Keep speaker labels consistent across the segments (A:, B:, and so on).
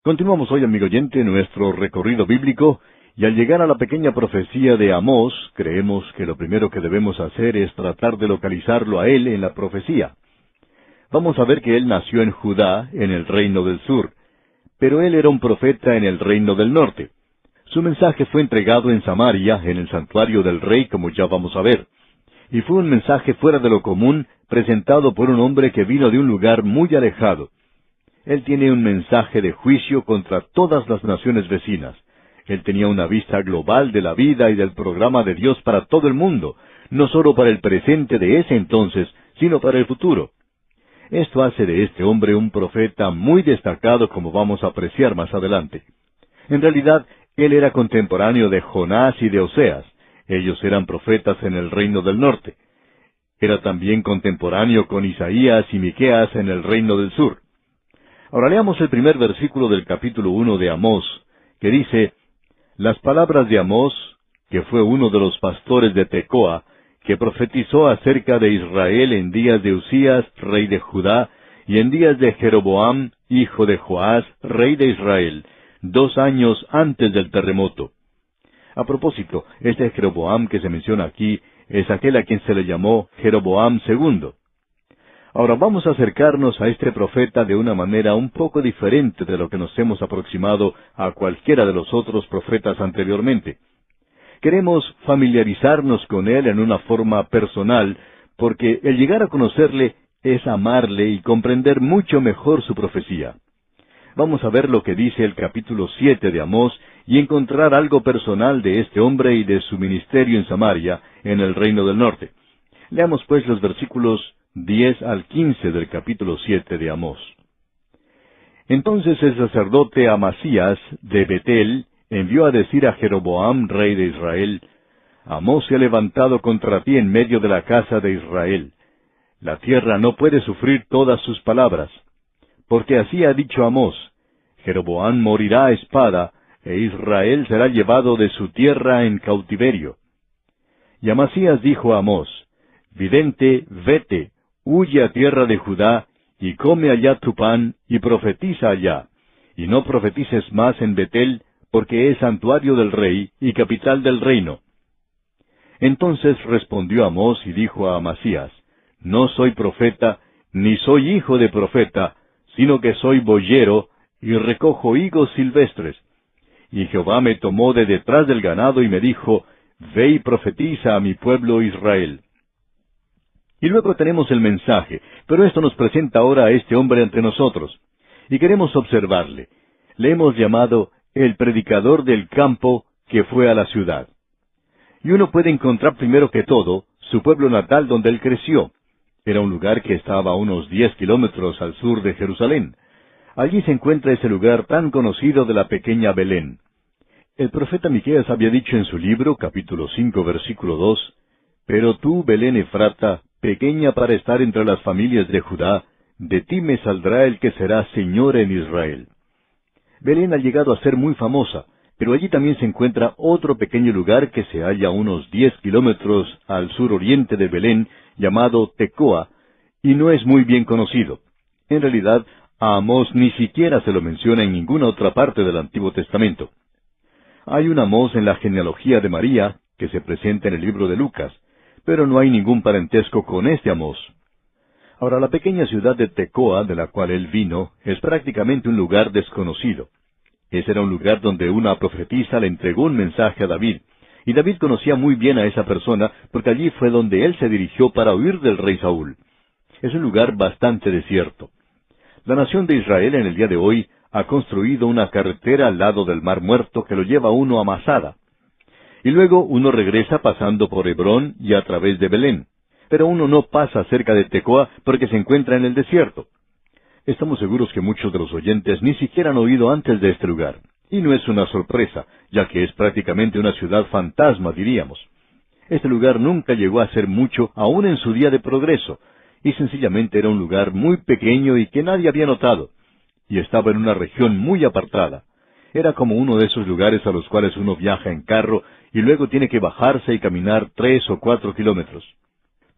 A: Continuamos hoy, amigo oyente, nuestro recorrido bíblico, y al llegar a la pequeña profecía de Amós, creemos que lo primero que debemos hacer es tratar de localizarlo a él en la profecía. Vamos a ver que él nació en Judá, en el reino del sur, pero él era un profeta en el reino del norte. Su mensaje fue entregado en Samaria, en el santuario del rey, como ya vamos a ver. Y fue un mensaje fuera de lo común, presentado por un hombre que vino de un lugar muy alejado. Él tiene un mensaje de juicio contra todas las naciones vecinas. Él tenía una vista global de la vida y del programa de Dios para todo el mundo, no solo para el presente de ese entonces, sino para el futuro. Esto hace de este hombre un profeta muy destacado, como vamos a apreciar más adelante. En realidad, él era contemporáneo de Jonás y de Oseas. Ellos eran profetas en el reino del norte. Era también contemporáneo con Isaías y Miqueas en el reino del sur. Ahora leamos el primer versículo del capítulo 1 de Amós, que dice: Las palabras de Amós, que fue uno de los pastores de Tecoa, que profetizó acerca de Israel en días de Usías, rey de Judá, y en días de Jeroboam, hijo de Joás, rey de Israel, 2 años antes del terremoto. A propósito, este Jeroboam que se menciona aquí es aquel a quien se le llamó Jeroboam II. Ahora vamos a acercarnos a este profeta de una manera un poco diferente de lo que nos hemos aproximado a cualquiera de los otros profetas anteriormente. Queremos familiarizarnos con él en una forma personal, porque el llegar a conocerle es amarle y comprender mucho mejor su profecía. Vamos a ver lo que dice el capítulo 7 de Amós y encontrar algo personal de este hombre y de su ministerio en Samaria, en el reino del norte. Leamos pues los versículos 10 al 15 del capítulo 7 de Amós. Entonces el sacerdote Amasías de Betel envió a decir a Jeroboam, rey de Israel: Amós se ha levantado contra ti en medio de la casa de Israel. La tierra no puede sufrir todas sus palabras. Porque así ha dicho Amós: Jeroboam morirá a espada, e Israel será llevado de su tierra en cautiverio. Y Amasías dijo a Amós: Vidente, vete, huye a tierra de Judá, y come allá tu pan, y profetiza allá. Y no profetices más en Betel, porque es santuario del rey, y capital del reino. Entonces respondió Amós y dijo a Amasías: No soy profeta, ni soy hijo de profeta, sino que soy boyero, y recojo higos silvestres. Y Jehová me tomó de detrás del ganado y me dijo: Ve y profetiza a mi pueblo Israel. Y luego tenemos el mensaje, pero esto nos presenta ahora a este hombre ante nosotros. Y queremos observarle. Le hemos llamado el predicador del campo que fue a la ciudad. Y uno puede encontrar primero que todo su pueblo natal donde él creció. Era un lugar que estaba a unos 10 kilómetros al sur de Jerusalén. Allí se encuentra ese lugar tan conocido de la pequeña Belén. El profeta Miqueas había dicho en su libro, capítulo 5, versículo 2, Pero tú, Belén Efrata, pequeña para estar entre las familias de Judá, de ti me saldrá el que será Señor en Israel. Belén ha llegado a ser muy famosa, pero allí también se encuentra otro pequeño lugar que se halla a unos 10 kilómetros al suroriente de Belén, llamado Tecoa, y no es muy bien conocido. En realidad, a Amós ni siquiera se lo menciona en ninguna otra parte del Antiguo Testamento. Hay un Amós en la genealogía de María, que se presenta en el libro de Lucas, pero no hay ningún parentesco con este Amós. Ahora, la pequeña ciudad de Tecoa, de la cual él vino, es prácticamente un lugar desconocido. Ese era un lugar donde una profetisa le entregó un mensaje a David, y David conocía muy bien a esa persona, porque allí fue donde él se dirigió para huir del rey Saúl. Es un lugar bastante desierto. La nación de Israel en el día de hoy ha construido una carretera al lado del Mar Muerto que lo lleva uno a Masada. Y luego uno regresa pasando por Hebrón y a través de Belén. Pero uno no pasa cerca de Tecoa porque se encuentra en el desierto. Estamos seguros que muchos de los oyentes ni siquiera han oído antes de este lugar. Y no es una sorpresa, ya que es prácticamente una ciudad fantasma, diríamos. Este lugar nunca llegó a ser mucho, aún en su día de progreso, y sencillamente era un lugar muy pequeño y que nadie había notado. Y estaba en una región muy apartada. Era como uno de esos lugares a los cuales uno viaja en carro y luego tiene que bajarse y caminar 3 o 4 kilómetros.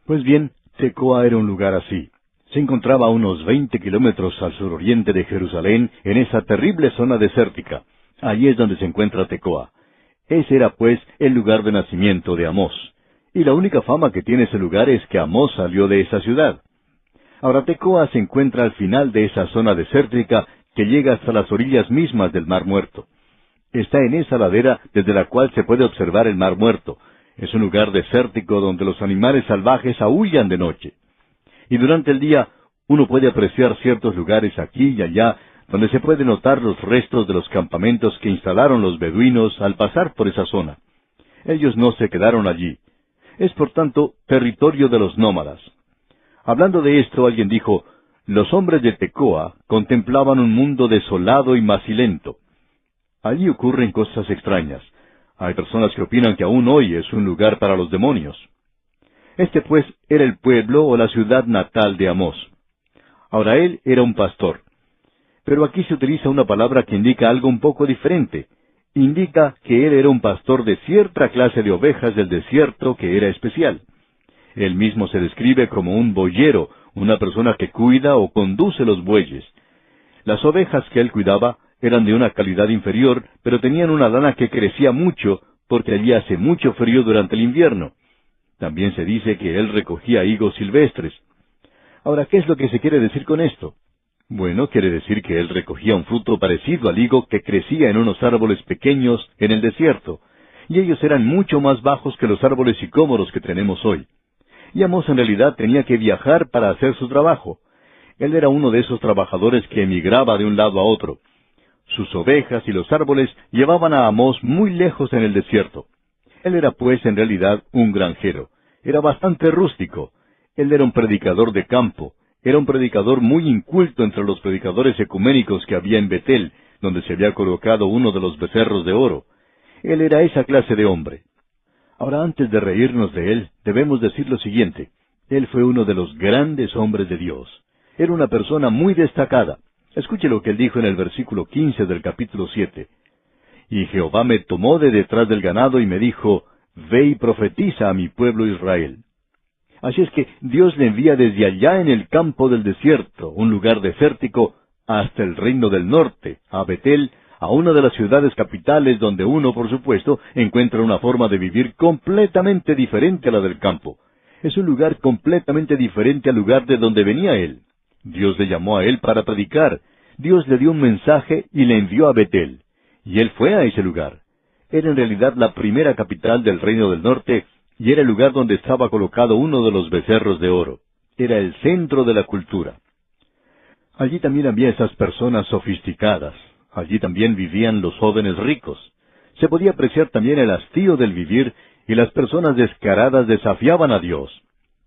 A: Pues bien, Tecoa era un lugar así. Se encontraba a unos 20 kilómetros al suroriente de Jerusalén, en esa terrible zona desértica. Allí es donde se encuentra Tecoa. Ese era, pues, el lugar de nacimiento de Amós. Y la única fama que tiene ese lugar es que Amós salió de esa ciudad. Ahora Tecoa se encuentra al final de esa zona desértica que llega hasta las orillas mismas del Mar Muerto. Está en esa ladera desde la cual se puede observar el Mar Muerto. Es un lugar desértico donde los animales salvajes aúllan de noche. Y durante el día uno puede apreciar ciertos lugares aquí y allá donde se puede notar los restos de los campamentos que instalaron los beduinos al pasar por esa zona. Ellos no se quedaron allí. Es por tanto territorio de los nómadas. Hablando de esto, alguien dijo, los hombres de Tecoa contemplaban un mundo desolado y macilento. Allí ocurren cosas extrañas. Hay personas que opinan que aún hoy es un lugar para los demonios. Este pues era el pueblo o la ciudad natal de Amós. Ahora él era un pastor. Pero aquí se utiliza una palabra que indica algo un poco diferente. Indica que él era un pastor de cierta clase de ovejas del desierto que era especial. Él mismo se describe como un boyero, una persona que cuida o conduce los bueyes. Las ovejas que él cuidaba eran de una calidad inferior, pero tenían una lana que crecía mucho, porque allí hace mucho frío durante el invierno. También se dice que él recogía higos silvestres. Ahora, ¿qué es lo que se quiere decir con esto? Bueno, quiere decir que él recogía un fruto parecido al higo que crecía en unos árboles pequeños en el desierto, y ellos eran mucho más bajos que los árboles sicómoros que tenemos hoy. Y Amós en realidad tenía que viajar para hacer su trabajo. Él era uno de esos trabajadores que emigraba de un lado a otro. Sus ovejas y los árboles llevaban a Amós muy lejos en el desierto. Él era pues en realidad un granjero. Era bastante rústico. Él era un predicador de campo. Era un predicador muy inculto entre los predicadores ecuménicos que había en Betel, donde se había colocado uno de los becerros de oro. Él era esa clase de hombre. Ahora, antes de reírnos de él, debemos decir lo siguiente. Él fue uno de los grandes hombres de Dios. Era una persona muy destacada. Escuche lo que él dijo en el versículo 15 del capítulo 7. Y Jehová me tomó de detrás del ganado y me dijo, ve y profetiza a mi pueblo Israel. Así es que Dios le envía desde allá en el campo del desierto, un lugar desértico, hasta el reino del norte, a Betel, a una de las ciudades capitales donde uno, por supuesto, encuentra una forma de vivir completamente diferente a la del campo. Es un lugar completamente diferente al lugar de donde venía él. Dios le llamó a él para predicar. Dios le dio un mensaje y le envió a Betel. Y él fue a ese lugar. Era en realidad la primera capital del reino del norte, y era el lugar donde estaba colocado uno de los becerros de oro. Era el centro de la cultura. Allí también había esas personas sofisticadas. Allí también vivían los jóvenes ricos. Se podía apreciar también el hastío del vivir, y las personas descaradas desafiaban a Dios.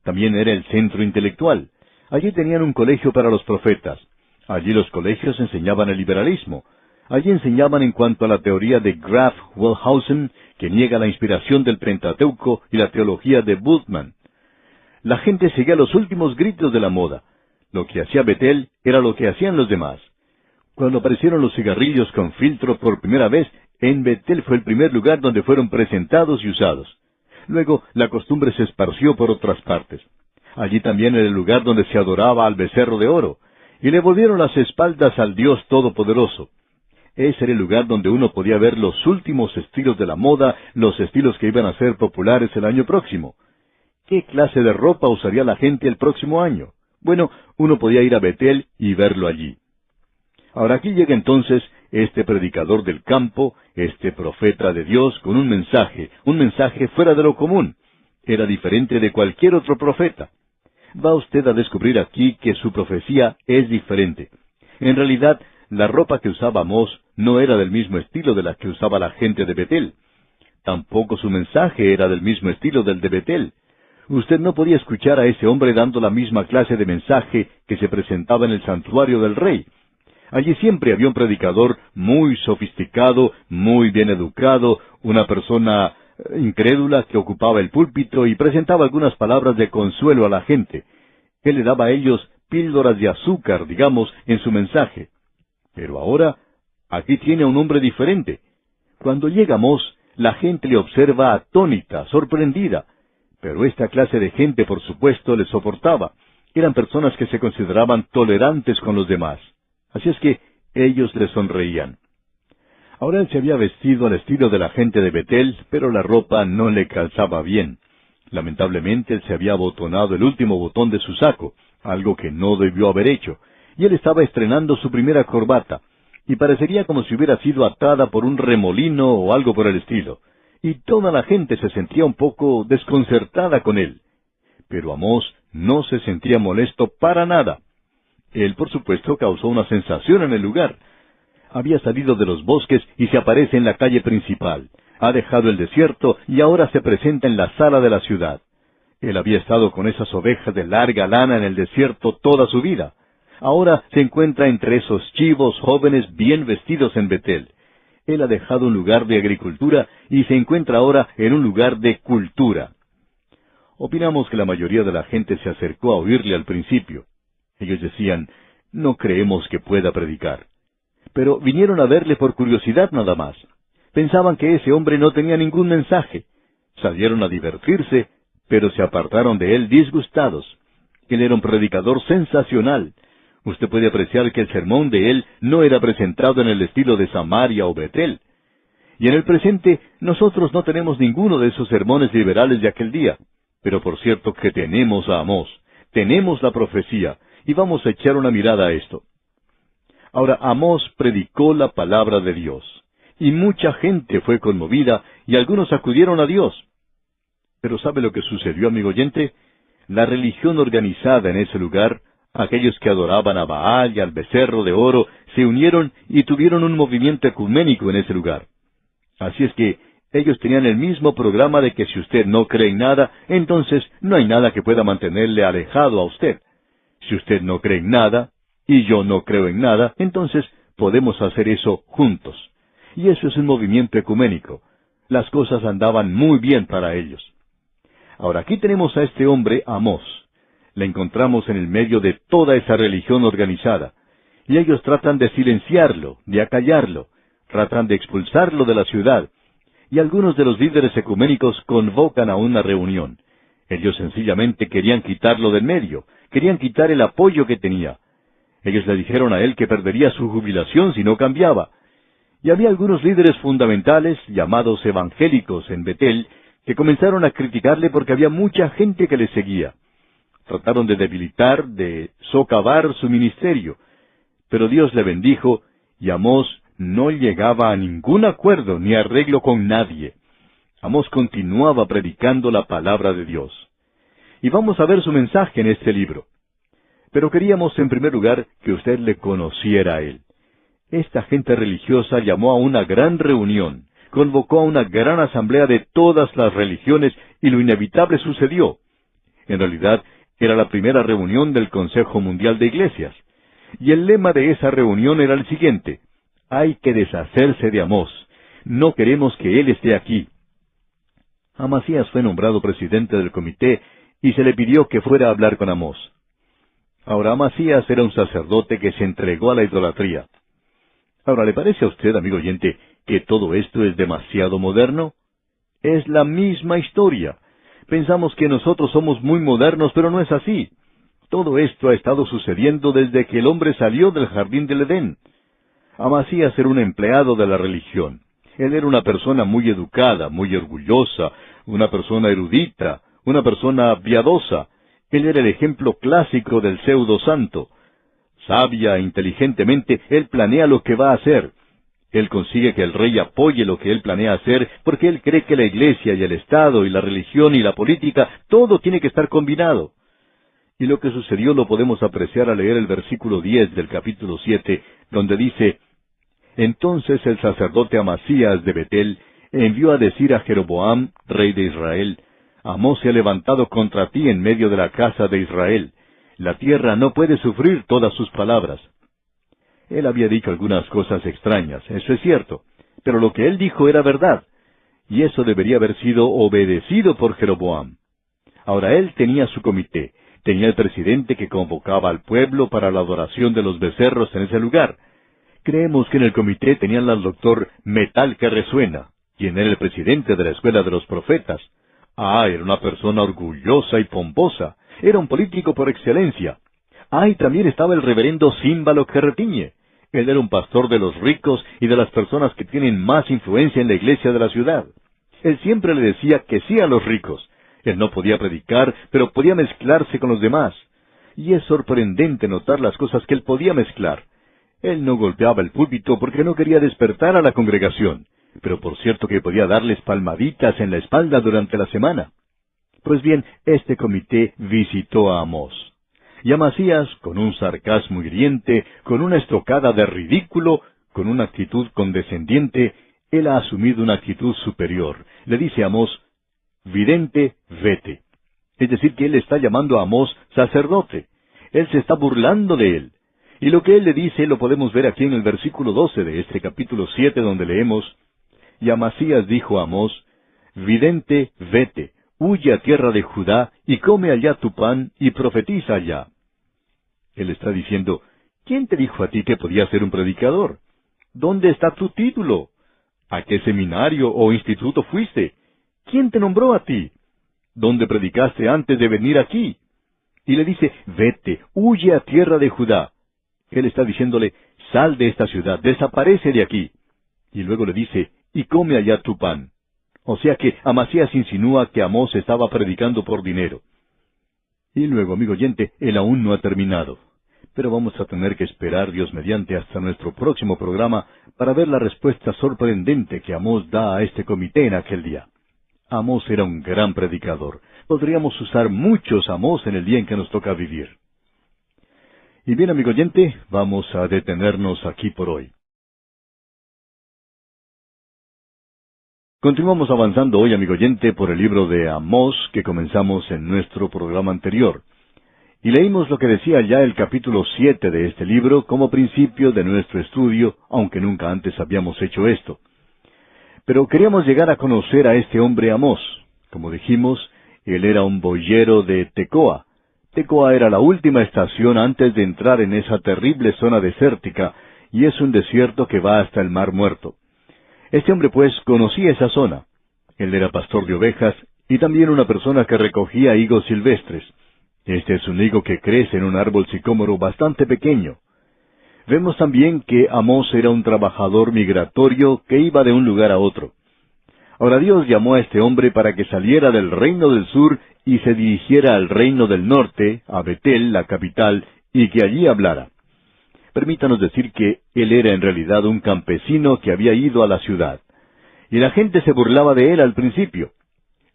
A: También era el centro intelectual. Allí tenían un colegio para los profetas. Allí los colegios enseñaban el liberalismo. Allí enseñaban en cuanto a la teoría de Graf Wellhausen, que niega la inspiración del Pentateuco, y la teología de Bultmann. La gente seguía los últimos gritos de la moda. Lo que hacía Betel era lo que hacían los demás. Cuando aparecieron los cigarrillos con filtro por primera vez, en Betel fue el primer lugar donde fueron presentados y usados. Luego, la costumbre se esparció por otras partes. Allí también era el lugar donde se adoraba al becerro de oro, y le volvieron las espaldas al Dios Todopoderoso. Ese era el lugar donde uno podía ver los últimos estilos de la moda, los estilos que iban a ser populares el año próximo. ¿Qué clase de ropa usaría la gente el próximo año? Bueno, uno podía ir a Betel y verlo allí. Ahora aquí llega entonces este predicador del campo, este profeta de Dios, con un mensaje fuera de lo común. Era diferente de cualquier otro profeta. Va usted a descubrir aquí que su profecía es diferente. En realidad, la ropa que usaba Amós no era del mismo estilo de la que usaba la gente de Betel. Tampoco su mensaje era del mismo estilo del de Betel. Usted no podía escuchar a ese hombre dando la misma clase de mensaje que se presentaba en el santuario del rey. Allí siempre había un predicador muy sofisticado, muy bien educado, una persona incrédula que ocupaba el púlpito y presentaba algunas palabras de consuelo a la gente. Él le daba a ellos píldoras de azúcar, digamos, en su mensaje. Pero ahora, aquí tiene a un hombre diferente. Cuando llega Amós, la gente le observa atónita, sorprendida. Pero esta clase de gente, por supuesto, le soportaba. Eran personas que se consideraban tolerantes con los demás. Así es que ellos le sonreían. Ahora él se había vestido al estilo de la gente de Betel, pero la ropa no le calzaba bien. Lamentablemente él se había abotonado el último botón de su saco, algo que no debió haber hecho, y él estaba estrenando su primera corbata, y parecería como si hubiera sido atada por un remolino o algo por el estilo, y toda la gente se sentía un poco desconcertada con él. Pero Amós no se sentía molesto para nada. Él, por supuesto, causó una sensación en el lugar. Había salido de los bosques y se aparece en la calle principal. Ha dejado el desierto y ahora se presenta en la sala de la ciudad. Él había estado con esas ovejas de larga lana en el desierto toda su vida. Ahora se encuentra entre esos chivos jóvenes bien vestidos en Betel. Él ha dejado un lugar de agricultura y se encuentra ahora en un lugar de cultura. Opinamos que la mayoría de la gente se acercó a oírle al principio. Ellos decían, no creemos que pueda predicar. Pero vinieron a verle por curiosidad nada más. Pensaban que ese hombre no tenía ningún mensaje. Salieron a divertirse, pero se apartaron de él disgustados. Él era un predicador sensacional. Usted puede apreciar que el sermón de él no era presentado en el estilo de Samaria o Betel. Y en el presente, nosotros no tenemos ninguno de esos sermones liberales de aquel día. Pero por cierto que tenemos a Amós, tenemos la profecía, y vamos a echar una mirada a esto. Ahora, Amós predicó la palabra de Dios, y mucha gente fue conmovida, y algunos acudieron a Dios. Pero ¿sabe lo que sucedió, amigo oyente? La religión organizada en ese lugar, aquellos que adoraban a Baal y al becerro de oro, se unieron y tuvieron un movimiento ecuménico en ese lugar. Así es que ellos tenían el mismo programa de que si usted no cree en nada, entonces no hay nada que pueda mantenerle alejado a usted. Si usted no cree en nada, y yo no creo en nada, entonces podemos hacer eso juntos. Y eso es un movimiento ecuménico. Las cosas andaban muy bien para ellos. Ahora aquí tenemos a este hombre, Amós. Le encontramos en el medio de toda esa religión organizada. Y ellos tratan de silenciarlo, de acallarlo, tratan de expulsarlo de la ciudad. Y algunos de los líderes ecuménicos convocan a una reunión. Ellos sencillamente querían quitarlo del medio, querían quitar el apoyo que tenía. Ellos le dijeron a él que perdería su jubilación si no cambiaba. Y había algunos líderes fundamentales, llamados evangélicos en Betel, que comenzaron a criticarle porque había mucha gente que le seguía. Trataron de debilitar, de socavar su ministerio. Pero Dios le bendijo, y Amós no llegaba a ningún acuerdo ni arreglo con nadie. Amós continuaba predicando la palabra de Dios. Y vamos a ver su mensaje en este libro. Pero queríamos, en primer lugar, que usted le conociera a él. Esta gente religiosa llamó a una gran reunión, convocó a una gran asamblea de todas las religiones, y lo inevitable sucedió. En realidad, era la primera reunión del Consejo Mundial de Iglesias. Y el lema de esa reunión era el siguiente: hay que deshacerse de Amós. No queremos que él esté aquí. Amasías fue nombrado presidente del comité y se le pidió que fuera a hablar con Amós. Ahora, Amasías era un sacerdote que se entregó a la idolatría. Ahora, ¿le parece a usted, amigo oyente, que todo esto es demasiado moderno? Es la misma historia. Pensamos que nosotros somos muy modernos, pero no es así. Todo esto ha estado sucediendo desde que el hombre salió del jardín del Edén. Amasías era un empleado de la religión. Él era una persona muy educada, muy orgullosa, una persona erudita, una persona piadosa. Él era el ejemplo clásico del pseudo santo. Sabia e inteligentemente, él planea lo que va a hacer. Él consigue que el rey apoye lo que él planea hacer, porque él cree que la iglesia y el Estado y la religión y la política, todo tiene que estar combinado. Y lo que sucedió lo podemos apreciar al leer el versículo 10 del capítulo 7, donde dice: entonces el sacerdote Amasías de Betel envió a decir a Jeroboam, rey de Israel: Amós se ha levantado contra ti en medio de la casa de Israel. La tierra no puede sufrir todas sus palabras. Él había dicho algunas cosas extrañas, eso es cierto, pero lo que él dijo era verdad, y eso debería haber sido obedecido por Jeroboam. Ahora él tenía su comité, tenía el presidente que convocaba al pueblo para la adoración de los becerros en ese lugar. Creemos que en el comité tenían al doctor Metal que Resuena, quien era el presidente de la escuela de los profetas. Era una persona orgullosa y pomposa, Era un político por excelencia. Ah, y también estaba el reverendo Címbalo Querretiñe. Él era un pastor de los ricos y de las personas que tienen más influencia en la iglesia de la ciudad. Él siempre le decía que sí a los ricos. Él no podía predicar, pero podía mezclarse con los demás. Y es sorprendente notar las cosas que él podía mezclar. Él no golpeaba el púlpito porque no quería despertar a la congregación, pero por cierto que podía darles palmaditas en la espalda durante la semana. Pues bien, este comité visitó a Amós. Y Amasías, con un sarcasmo hiriente, con una estocada de ridículo, con una actitud condescendiente, él ha asumido una actitud superior. Le dice a Amós, vidente, vete. Es decir, que él está llamando a Amós sacerdote. Él se está burlando de él. Y lo que él le dice lo podemos ver aquí en el versículo 12 de este capítulo 7, donde leemos, y Amasías dijo a Amós, vidente, vete, huye a tierra de Judá, y come allá tu pan, y profetiza allá. Él está diciendo, ¿quién te dijo a ti que podías ser un predicador? ¿Dónde está tu título? ¿A qué seminario o instituto fuiste? ¿Quién te nombró a ti? ¿Dónde predicaste antes de venir aquí? Y le dice, vete, huye a tierra de Judá. Él está diciéndole, sal de esta ciudad, desaparece de aquí. Y luego le dice, y come allá tu pan. O sea que Amasías insinúa que Amós estaba predicando por dinero. Y luego, amigo oyente, él aún no ha terminado. Pero vamos a tener que esperar, Dios mediante, hasta nuestro próximo programa para ver la respuesta sorprendente que Amós da a este comité en aquel día. Amós era un gran predicador. Podríamos usar muchos Amós en el día en que nos toca vivir. Y bien, amigo oyente, vamos a detenernos aquí por hoy. Continuamos avanzando hoy, amigo oyente, por el libro de Amós que comenzamos en nuestro programa anterior. Y leímos lo que decía ya el capítulo 7 de este libro como principio de nuestro estudio, aunque nunca antes habíamos hecho esto. Pero queríamos llegar a conocer a este hombre Amós. Como dijimos, él era un boyero de Tecoa. Tecoa era la última estación antes de entrar en esa terrible zona desértica, y es un desierto que va hasta el Mar Muerto. Este hombre pues conocía esa zona. Él era pastor de ovejas y también una persona que recogía higos silvestres. Este es un higo que crece en un árbol sicómoro bastante pequeño. Vemos también que Amós era un trabajador migratorio que iba de un lugar a otro. Ahora Dios llamó a este hombre para que saliera del reino del sur y se dirigiera al reino del norte, a Betel, la capital, y que allí hablara. Permítanos decir que él era en realidad un campesino que había ido a la ciudad. Y la gente se burlaba de él al principio.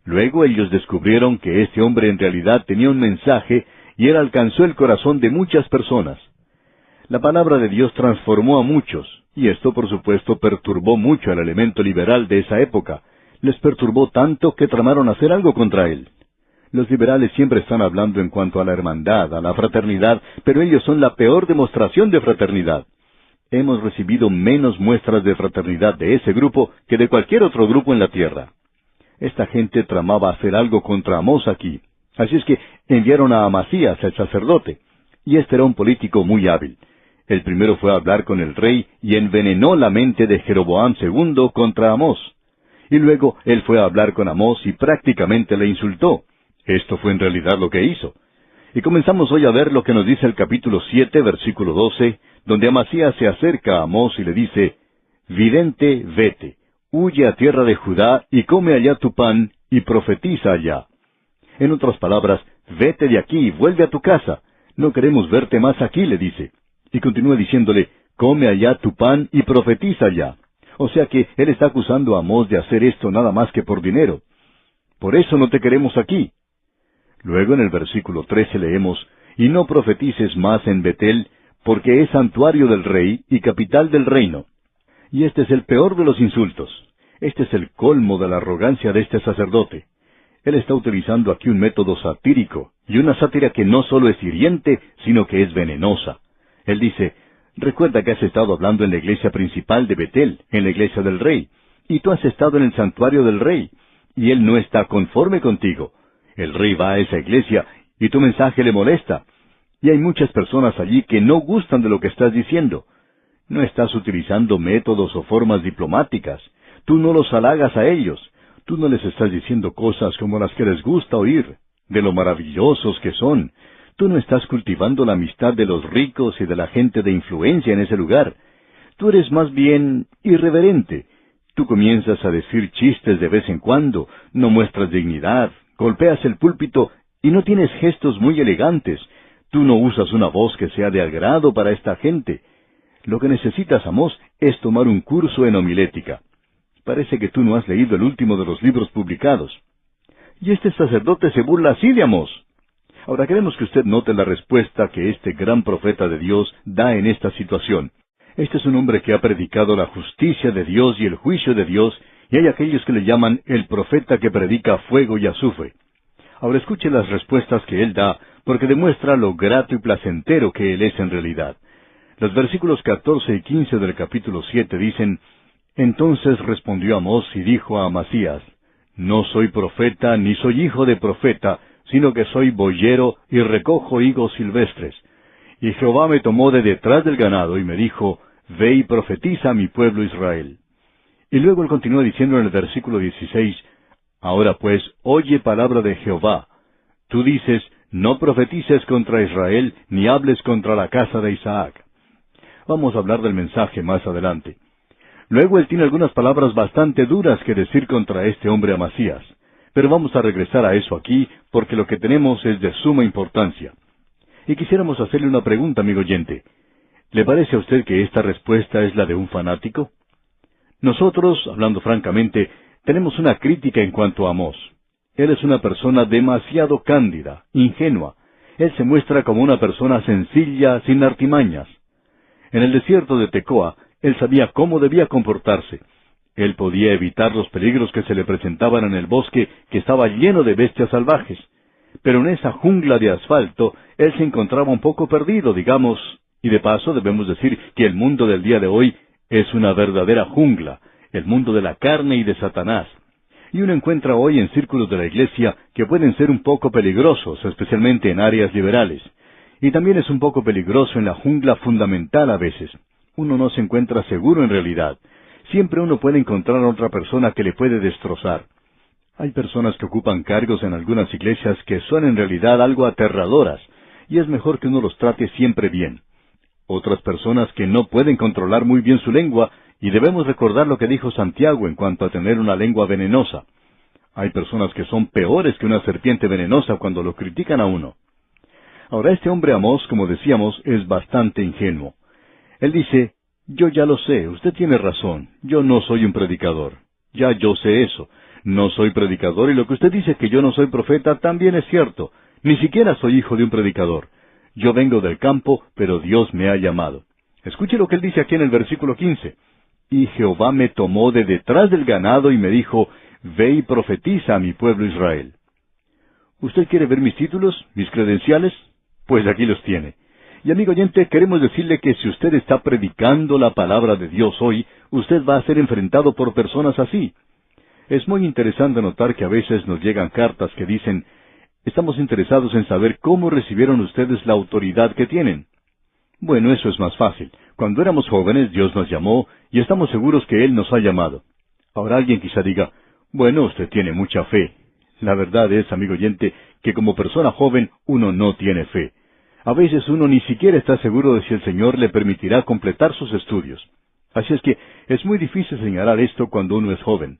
A: Luego ellos descubrieron que este hombre en realidad tenía un mensaje y él alcanzó el corazón de muchas personas. La palabra de Dios transformó a muchos, y esto por supuesto perturbó mucho al elemento liberal de esa época. Les perturbó tanto que tramaron hacer algo contra él. Los liberales siempre están hablando en cuanto a la hermandad, a la fraternidad, pero ellos son la peor demostración de fraternidad. Hemos recibido menos muestras de fraternidad de ese grupo que de cualquier otro grupo en la tierra. Esta gente tramaba hacer algo contra Amós aquí. Así es que enviaron a Amasías, el sacerdote, y este era un político muy hábil. El primero fue a hablar con el rey y envenenó la mente de Jeroboam II contra Amós. Y luego él fue a hablar con Amós y prácticamente le insultó. Esto fue en realidad lo que hizo. Y comenzamos hoy a ver lo que nos dice el capítulo 7, versículo 12, donde Amasías se acerca a Amós y le dice, vidente, vete, huye a tierra de Judá y come allá tu pan y profetiza allá. En otras palabras, vete de aquí, vuelve a tu casa. No queremos verte más aquí, le dice. Y continúa diciéndole, come allá tu pan y profetiza allá. O sea que él está acusando a Amós de hacer esto nada más que por dinero. Por eso no te queremos aquí. Luego en el versículo 13 leemos, y no profetices más en Betel, porque es santuario del rey y capital del reino. Y este es el peor de los insultos. Este es el colmo de la arrogancia de este sacerdote. Él está utilizando aquí un método satírico, y una sátira que no solo es hiriente, sino que es venenosa. Él dice, recuerda que has estado hablando en la iglesia principal de Betel, en la iglesia del rey, y tú has estado en el santuario del rey, y él no está conforme contigo. El rey va a esa iglesia, y tu mensaje le molesta. Y hay muchas personas allí que no gustan de lo que estás diciendo. No estás utilizando métodos o formas diplomáticas. Tú no los halagas a ellos. Tú no les estás diciendo cosas como las que les gusta oír. de lo maravillosos que son. Tú no estás cultivando la amistad de los ricos y de la gente de influencia en ese lugar. Tú eres más bien irreverente. Tú comienzas a decir chistes de vez en cuando, no muestras dignidad, golpeas el púlpito y no tienes gestos muy elegantes. Tú no usas una voz que sea de agrado para esta gente. Lo que necesitas, Amós, es tomar un curso en homilética. Parece que tú no has leído el último de los libros publicados. Y este sacerdote se burla así de Amós. Ahora queremos que usted note la respuesta que este gran profeta de Dios da en esta situación. Este es un hombre que ha predicado la justicia de Dios y el juicio de Dios, y hay aquellos que le llaman el profeta que predica fuego y azufre. Ahora escuche las respuestas que él da, porque demuestra lo grato y placentero que él es en realidad. Los versículos 14 y 15 del capítulo 7 dicen, Entonces respondió Amós y dijo a Amasías, No soy profeta, ni soy hijo de profeta, sino que soy boyero y recojo higos silvestres. Y Jehová me tomó de detrás del ganado y me dijo, Ve y profetiza a mi pueblo Israel. Y luego él continúa diciendo en el versículo 16, Ahora pues, oye palabra de Jehová. Tú dices, No profetices contra Israel, ni hables contra la casa de Isaac. Vamos a hablar del mensaje más adelante. Luego él tiene algunas palabras bastante duras que decir contra este hombre Amasías. Pero vamos a regresar a eso aquí, porque lo que tenemos es de suma importancia. Y quisiéramos hacerle una pregunta, amigo oyente. ¿Le parece a usted que esta respuesta es la de un fanático? Nosotros, hablando francamente, tenemos una crítica en cuanto a Amós. Él es una persona demasiado cándida, ingenua. Él se muestra como una persona sencilla, sin artimañas. En el desierto de Tecoa, él sabía cómo debía comportarse. Él podía evitar los peligros que se le presentaban en el bosque, que estaba lleno de bestias salvajes. Pero en esa jungla de asfalto, él se encontraba un poco perdido, digamos, y de paso debemos decir que el mundo del día de hoy es una verdadera jungla, el mundo de la carne y de Satanás. Y uno encuentra hoy en círculos de la iglesia que pueden ser un poco peligrosos, especialmente en áreas liberales. Y también es un poco peligroso en la jungla fundamental a veces. Uno no se encuentra seguro en realidad. Siempre uno puede encontrar a otra persona que le puede destrozar. Hay personas que ocupan cargos en algunas iglesias que son en realidad algo aterradoras, y es mejor que uno los trate siempre bien. Otras personas que no pueden controlar muy bien su lengua, y debemos recordar lo que dijo Santiago en cuanto a tener una lengua venenosa. Hay personas que son peores que una serpiente venenosa cuando lo critican a uno. Ahora este hombre Amós, como decíamos, es bastante ingenuo. Él dice, yo ya lo sé, usted tiene razón, yo no soy un predicador. Ya yo sé eso. No soy predicador y lo que usted dice que yo no soy profeta también es cierto. Ni siquiera soy hijo de un predicador. Yo vengo del campo, pero Dios me ha llamado. Escuche lo que él dice aquí en el versículo 15. Y Jehová me tomó de detrás del ganado y me dijo, Ve y profetiza a mi pueblo Israel. ¿Usted quiere ver mis títulos, mis credenciales? Pues aquí los tiene. Y amigo oyente, queremos decirle que si usted está predicando la palabra de Dios hoy, usted va a ser enfrentado por personas así. Es muy interesante notar que a veces nos llegan cartas que dicen, estamos interesados en saber cómo recibieron ustedes la autoridad que tienen. Bueno, eso es más fácil. Cuando éramos jóvenes, Dios nos llamó y estamos seguros que Él nos ha llamado. Ahora alguien quizá diga, bueno, usted tiene mucha fe. La verdad es, amigo oyente, que como persona joven uno no tiene fe. A veces uno ni siquiera está seguro de si el Señor le permitirá completar sus estudios. Así es que es muy difícil señalar esto cuando uno es joven.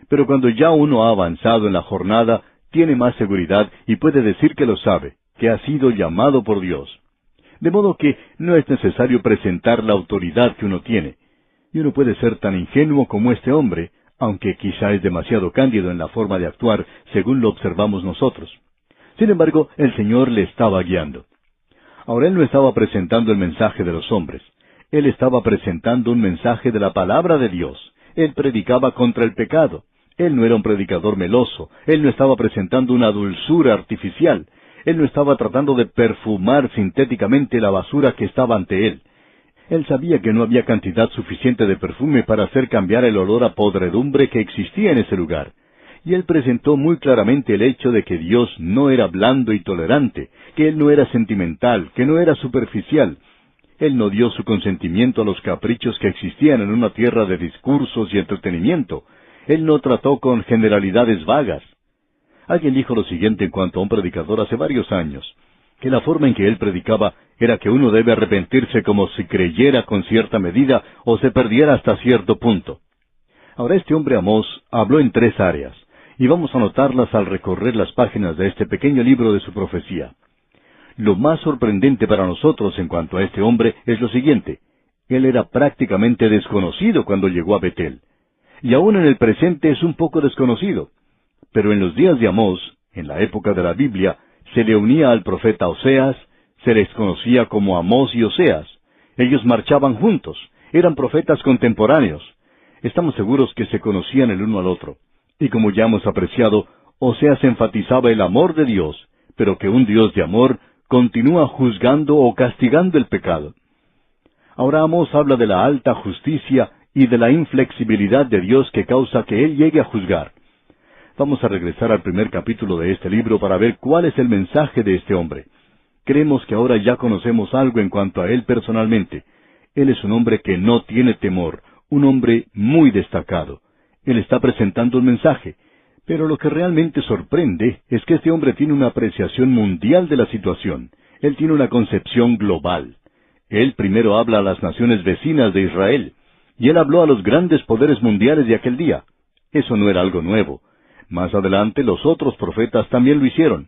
A: Pero cuando ya uno ha avanzado en la jornada, tiene más seguridad y puede decir que lo sabe, que ha sido llamado por Dios. De modo que no es necesario presentar la autoridad que uno tiene. Y uno puede ser tan ingenuo como este hombre, aunque quizá es demasiado cándido en la forma de actuar, según lo observamos nosotros. Sin embargo, el Señor le estaba guiando. Ahora él no estaba presentando el mensaje de los hombres. Él estaba presentando un mensaje de la palabra de Dios. Él predicaba contra el pecado. Él no era un predicador meloso. Él no estaba presentando una dulzura artificial. Él no estaba tratando de perfumar sintéticamente la basura que estaba ante él. Él sabía que no había cantidad suficiente de perfume para hacer cambiar el olor a podredumbre que existía en ese lugar. Y él presentó muy claramente el hecho de que Dios no era blando y tolerante, que Él no era sentimental, que no era superficial. Él no dio su consentimiento a los caprichos que existían en una tierra de discursos y entretenimiento. Él no trató con generalidades vagas. Alguien dijo lo siguiente en cuanto a un predicador hace varios años, que la forma en que él predicaba era que uno debe arrepentirse como si creyera con cierta medida o se perdiera hasta cierto punto. Ahora este hombre Amós habló en 3 áreas, y vamos a notarlas al recorrer las páginas de este pequeño libro de su profecía. Lo más sorprendente para nosotros en cuanto a este hombre es lo siguiente: él era prácticamente desconocido cuando llegó a Betel, y aún en el presente es un poco desconocido. Pero en los días de Amós, en la época de la Biblia, se le unía al profeta Oseas, se les conocía como Amós y Oseas. Ellos marchaban juntos, eran profetas contemporáneos. Estamos seguros que se conocían el uno al otro. Y como ya hemos apreciado, Oseas enfatizaba el amor de Dios, pero que un Dios de amor continúa juzgando o castigando el pecado. Ahora Amós habla de la alta justicia y de la inflexibilidad de Dios que causa que Él llegue a juzgar. Vamos a regresar al primer capítulo de este libro para ver cuál es el mensaje de este hombre. Creemos que ahora ya conocemos algo en cuanto a él personalmente. Él es un hombre que no tiene temor, un hombre muy destacado. Él está presentando un mensaje, pero lo que realmente sorprende es que este hombre tiene una apreciación mundial de la situación. Él tiene una concepción global. Él primero habla a las naciones vecinas de Israel, y él habló a los grandes poderes mundiales de aquel día. Eso no era algo nuevo. Más adelante los otros profetas también lo hicieron.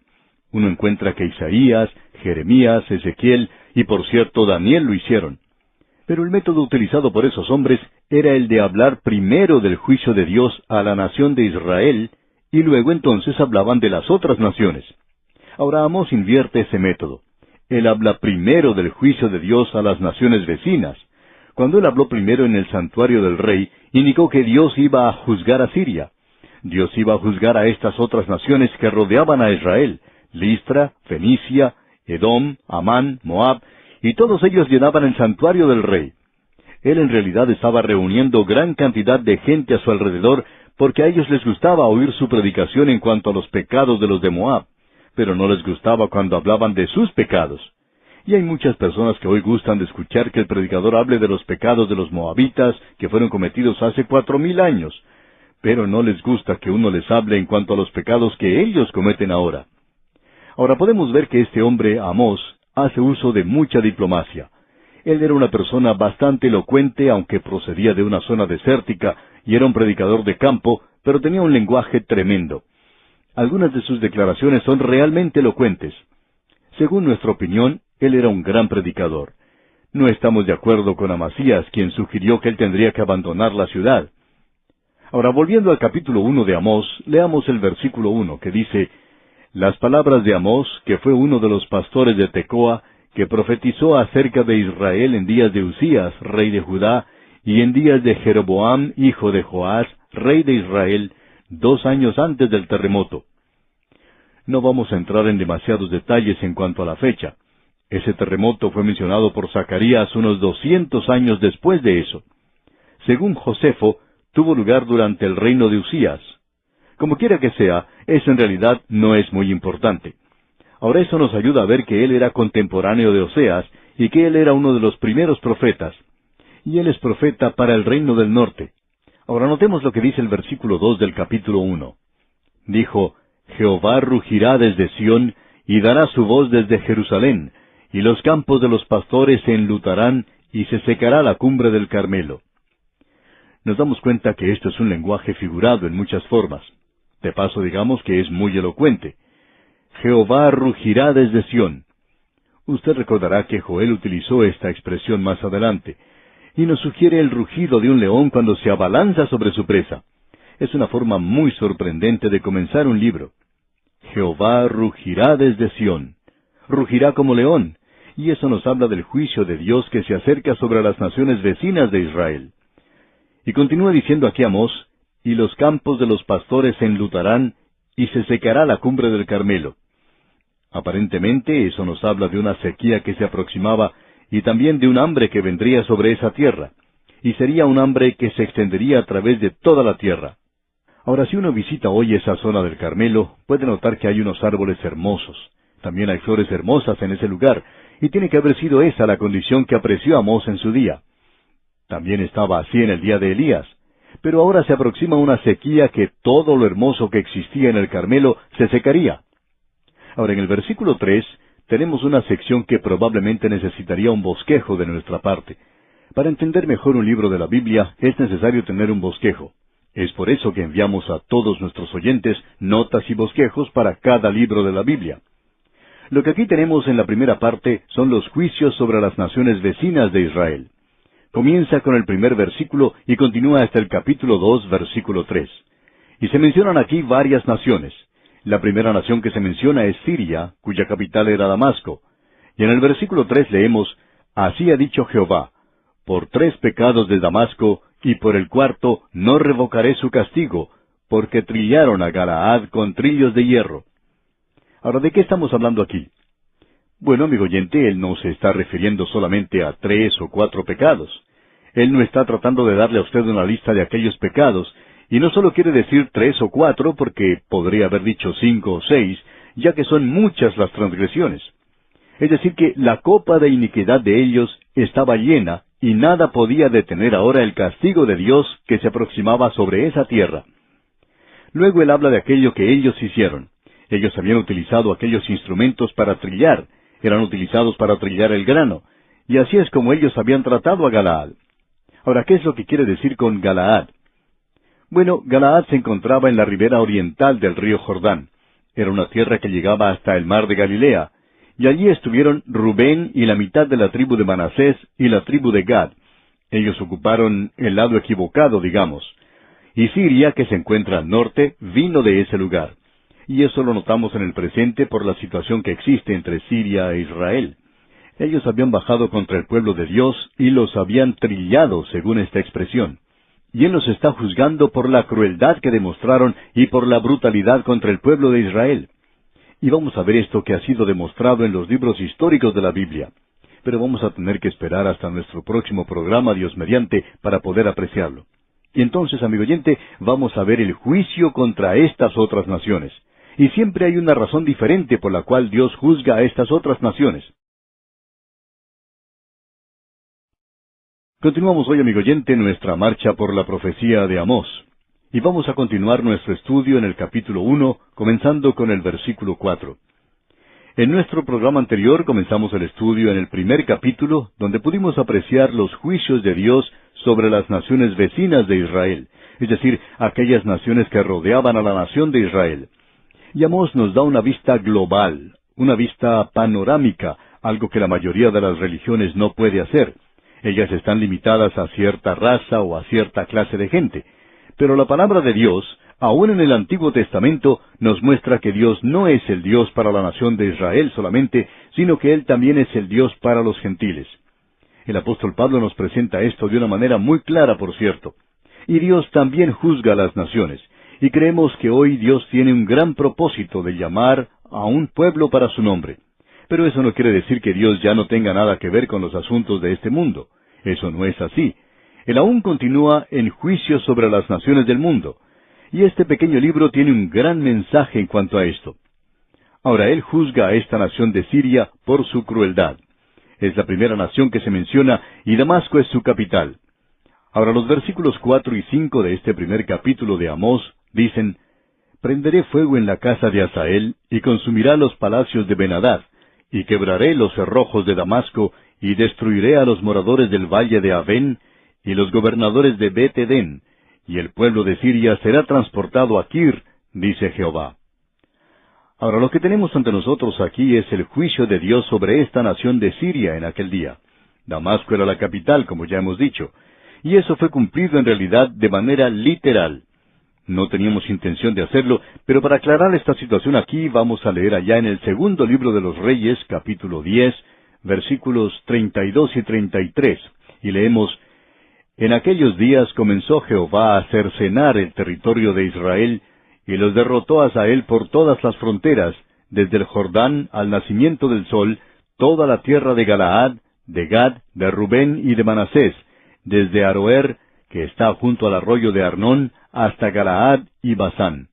A: Uno encuentra que Isaías, Jeremías, Ezequiel y por cierto Daniel lo hicieron. Pero el método utilizado por esos hombres era el de hablar primero del juicio de Dios a la nación de Israel y luego entonces hablaban de las otras naciones. Ahora Amós invierte ese método. Él habla primero del juicio de Dios a las naciones vecinas. Cuando él habló primero en el santuario del rey, indicó que Dios iba a juzgar a Siria. Dios iba a juzgar a estas otras naciones que rodeaban a Israel: Listra, Fenicia, Edom, Amán, Moab, y todos ellos llenaban el santuario del rey. Él en realidad estaba reuniendo gran cantidad de gente a su alrededor porque a ellos les gustaba oír su predicación en cuanto a los pecados de los de Moab, pero no les gustaba cuando hablaban de sus pecados. Y hay muchas personas que hoy gustan de escuchar que el predicador hable de los pecados de los moabitas que fueron cometidos hace 4000 años, pero no les gusta que uno les hable en cuanto a los pecados que ellos cometen ahora. Ahora podemos ver que este hombre, Amós, hace uso de mucha diplomacia. Él era una persona bastante elocuente, aunque procedía de una zona desértica y era un predicador de campo, pero tenía un lenguaje tremendo. Algunas de sus declaraciones son realmente elocuentes. Según nuestra opinión, él era un gran predicador. No estamos de acuerdo con Amasías, quien sugirió que él tendría que abandonar la ciudad. Ahora, volviendo al capítulo 1 de Amós, leamos el versículo 1, que dice: Las palabras de Amós, que fue uno de los pastores de Tecoa, que profetizó acerca de Israel en días de Usías, rey de Judá, y en días de Jeroboam, hijo de Joás, rey de Israel, 2 años antes del terremoto. No vamos a entrar en demasiados detalles en cuanto a la fecha. Ese terremoto fue mencionado por Zacarías unos 200 años después de eso. Según Josefo, tuvo lugar durante el reino de Usías. Como quiera que sea, eso en realidad no es muy importante. Ahora eso nos ayuda a ver que él era contemporáneo de Oseas y que él era uno de los primeros profetas. Y él es profeta para el reino del norte. Ahora notemos lo que dice el versículo 2 del capítulo 1. Dijo: Jehová rugirá desde Sión y dará su voz desde Jerusalén, y los campos de los pastores se enlutarán y se secará la cumbre del Carmelo. Nos damos cuenta que esto es un lenguaje figurado en muchas formas. De paso, digamos que es muy elocuente. Jehová rugirá desde Sión. Usted recordará que Joel utilizó esta expresión más adelante, y nos sugiere el rugido de un león cuando se abalanza sobre su presa. Es una forma muy sorprendente de comenzar un libro. Jehová rugirá desde Sión. Rugirá como león, y eso nos habla del juicio de Dios que se acerca sobre las naciones vecinas de Israel. Y continúa diciendo aquí Amós: y los campos de los pastores se enlutarán, y se secará la cumbre del Carmelo. Aparentemente eso nos habla de una sequía que se aproximaba, y también de un hambre que vendría sobre esa tierra, y sería un hambre que se extendería a través de toda la tierra. Ahora, si uno visita hoy esa zona del Carmelo, puede notar que hay unos árboles hermosos. También hay flores hermosas en ese lugar, y tiene que haber sido esa la condición que apreció Amós en su día. También estaba así en el día de Elías, Pero ahora se aproxima una sequía que todo lo hermoso que existía en el Carmelo se secaría. Ahora, en el versículo 3, tenemos una sección que probablemente necesitaría un bosquejo de nuestra parte. Para entender mejor un libro de la Biblia, es necesario tener un bosquejo. Es por eso que enviamos a todos nuestros oyentes notas y bosquejos para cada libro de la Biblia. Lo que aquí tenemos en la primera parte son los juicios sobre las naciones vecinas de Israel. Comienza con el primer versículo y continúa hasta el capítulo 2, versículo 3. Y se mencionan aquí varias naciones. La primera nación que se menciona es Siria, cuya capital era Damasco. Y en el versículo 3 leemos, «Así ha dicho Jehová, por 3 pecados de Damasco, y por el 4 no revocaré su castigo, porque trillaron a Galaad con trillos de hierro». Ahora, ¿de qué estamos hablando aquí? Bueno, amigo oyente, él no se está refiriendo solamente a 3 o 4 pecados. Él no está tratando de darle a usted una lista de aquellos pecados, y no solo quiere decir 3 o 4, porque podría haber dicho 5 o 6, ya que son muchas las transgresiones. Es decir, que la copa de iniquidad de ellos estaba llena, y nada podía detener ahora el castigo de Dios que se aproximaba sobre esa tierra. Luego él habla de aquello que ellos hicieron. Ellos habían utilizado aquellos instrumentos para trillar, eran utilizados para trillar el grano, y así es como ellos habían tratado a Galaad. Ahora, ¿qué es lo que quiere decir con Galaad? Bueno, Galaad se encontraba en la ribera oriental del río Jordán. Era una tierra que llegaba hasta el mar de Galilea, y allí estuvieron Rubén y la mitad de la tribu de Manasés y la tribu de Gad. Ellos ocuparon el lado equivocado, digamos. Y Siria, que se encuentra al norte, vino de ese lugar. Y eso lo notamos en el presente por la situación que existe entre Siria e Israel. Ellos habían bajado contra el pueblo de Dios y los habían trillado, según esta expresión. Y Él los está juzgando por la crueldad que demostraron y por la brutalidad contra el pueblo de Israel. Y vamos a ver esto que ha sido demostrado en los libros históricos de la Biblia. Pero vamos a tener que esperar hasta nuestro próximo programa, Dios mediante, para poder apreciarlo. Y entonces, amigo oyente, vamos a ver el juicio contra estas otras naciones. Y siempre hay una razón diferente por la cual Dios juzga a estas otras naciones. Continuamos hoy, amigo oyente, nuestra marcha por la profecía de Amós. Y vamos a continuar nuestro estudio en el capítulo 1, comenzando con el versículo 4. En nuestro programa anterior comenzamos el estudio en el primer capítulo, donde pudimos apreciar los juicios de Dios sobre las naciones vecinas de Israel, es decir, aquellas naciones que rodeaban a la nación de Israel. Y Amós nos da una vista global, una vista panorámica, algo que la mayoría de las religiones no puede hacer. Ellas están limitadas a cierta raza o a cierta clase de gente. Pero la palabra de Dios, aún en el Antiguo Testamento, nos muestra que Dios no es el Dios para la nación de Israel solamente, sino que Él también es el Dios para los gentiles. El apóstol Pablo nos presenta esto de una manera muy clara, por cierto. Y Dios también juzga a las naciones. Y creemos que hoy Dios tiene un gran propósito de llamar a un pueblo para su nombre. Pero eso no quiere decir que Dios ya no tenga nada que ver con los asuntos de este mundo. Eso no es así. Él aún continúa en juicio sobre las naciones del mundo. Y este pequeño libro tiene un gran mensaje en cuanto a esto. Ahora, Él juzga a esta nación de Siria por su crueldad. Es la primera nación que se menciona y Damasco es su capital. Ahora, los versículos 4 y 5 de este primer capítulo de Amós dicen, «Prenderé fuego en la casa de Hazael, y consumirá los palacios de Ben-Hadad, y quebraré los cerrojos de Damasco, y destruiré a los moradores del valle de Avén, y los gobernadores de Bet-Edén, y el pueblo de Siria será transportado a Kir, dice Jehová». Ahora, lo que tenemos ante nosotros aquí es el juicio de Dios sobre esta nación de Siria en aquel día. Damasco era la capital, como ya hemos dicho, y eso fue cumplido en realidad de manera literal. No teníamos intención de hacerlo, pero para aclarar esta situación aquí vamos a leer allá en el segundo libro de los Reyes, capítulo 10, versículos 32 y 33, y leemos, «En aquellos días comenzó Jehová a cercenar el territorio de Israel, y los derrotó a Hazael por todas las fronteras, desde el Jordán al nacimiento del sol, toda la tierra de Galaad, de Gad, de Rubén y de Manasés, desde Aroer, que está junto al arroyo de Arnón, hasta Galaad y Basán».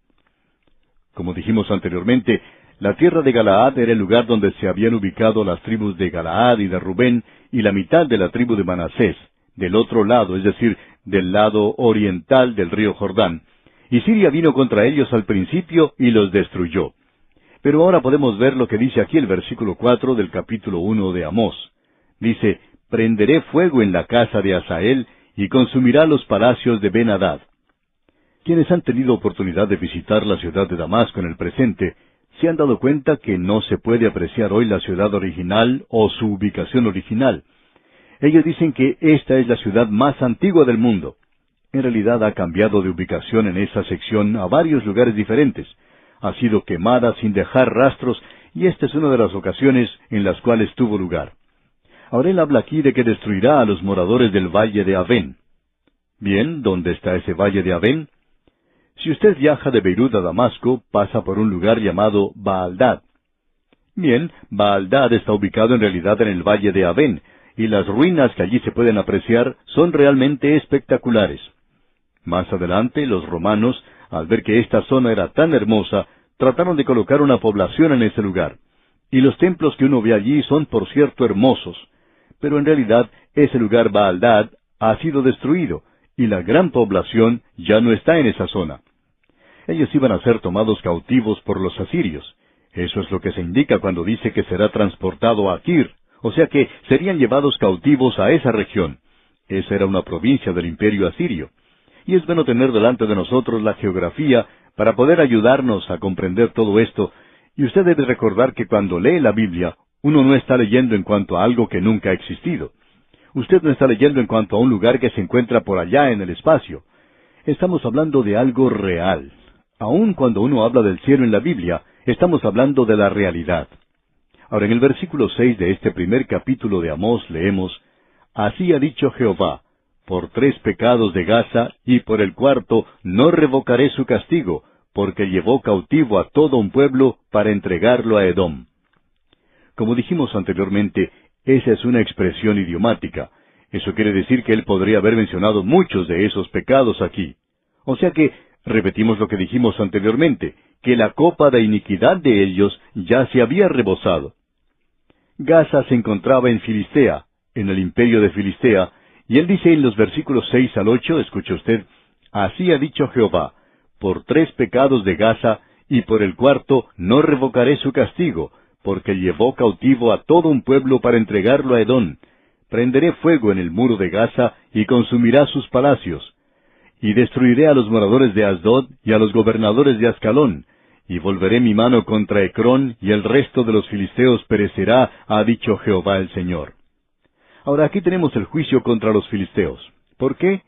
A: Como dijimos anteriormente, la tierra de Galaad era el lugar donde se habían ubicado las tribus de Galaad y de Rubén, y la mitad de la tribu de Manasés, del otro lado, es decir, del lado oriental del río Jordán, y Siria vino contra ellos al principio y los destruyó. Pero ahora podemos ver lo que dice aquí el versículo 4 del capítulo 1 de Amós. Dice, «Prenderé fuego en la casa de Hazael, y consumirá los palacios de Ben-Hadad». Quienes han tenido oportunidad de visitar la ciudad de Damasco en el presente, se han dado cuenta que no se puede apreciar hoy la ciudad original o su ubicación original. Ellos dicen que esta es la ciudad más antigua del mundo. En realidad ha cambiado de ubicación en esa sección a varios lugares diferentes. Ha sido quemada sin dejar rastros, y esta es una de las ocasiones en las cuales tuvo lugar. Ahora él habla aquí de que destruirá a los moradores del valle de Avén. Bien, ¿dónde está ese valle de Avén? Si usted viaja de Beirut a Damasco, pasa por un lugar llamado Baaldad. Bien, Baaldad está ubicado en realidad en el valle de Avén, y las ruinas que allí se pueden apreciar son realmente espectaculares. Más adelante, los romanos, al ver que esta zona era tan hermosa, trataron de colocar una población en ese lugar. Y los templos que uno ve allí son, por cierto, hermosos. Pero en realidad, ese lugar Baaldad ha sido destruido, y la gran población ya no está en esa zona. Ellos iban a ser tomados cautivos por los asirios. Eso es lo que se indica cuando dice que será transportado a Kir, o sea que serían llevados cautivos a esa región. Esa era una provincia del imperio asirio. Y es bueno tener delante de nosotros la geografía para poder ayudarnos a comprender todo esto, y usted debe recordar que cuando lee la Biblia, uno no está leyendo en cuanto a algo que nunca ha existido. Usted no está leyendo en cuanto a un lugar que se encuentra por allá en el espacio. Estamos hablando de algo real. Aun cuando uno habla del cielo en la Biblia, estamos hablando de la realidad. Ahora, en el versículo 6 de este primer capítulo de Amós leemos, «Así ha dicho Jehová, por 3 pecados de Gaza, y por el 4 no revocaré su castigo, porque llevó cautivo a todo un pueblo para entregarlo a Edom». Como dijimos anteriormente, esa es una expresión idiomática. Eso quiere decir que él podría haber mencionado muchos de esos pecados aquí. O sea que, repetimos lo que dijimos anteriormente, que la copa de iniquidad de ellos ya se había rebosado. Gaza se encontraba en Filistea, en el imperio de Filistea, y él dice en los versículos 6 al 8, escuche usted, «Así ha dicho Jehová, por 3 pecados de Gaza, y por el 4 no revocaré su castigo, porque llevó cautivo a todo un pueblo para entregarlo a Edom. Prenderé fuego en el muro de Gaza, y consumirá sus palacios. Y destruiré a los moradores de Asdod, y a los gobernadores de Ascalón, y volveré mi mano contra Ecrón, y el resto de los filisteos perecerá, ha dicho Jehová el Señor». Ahora aquí tenemos el juicio contra los filisteos. ¿Por qué?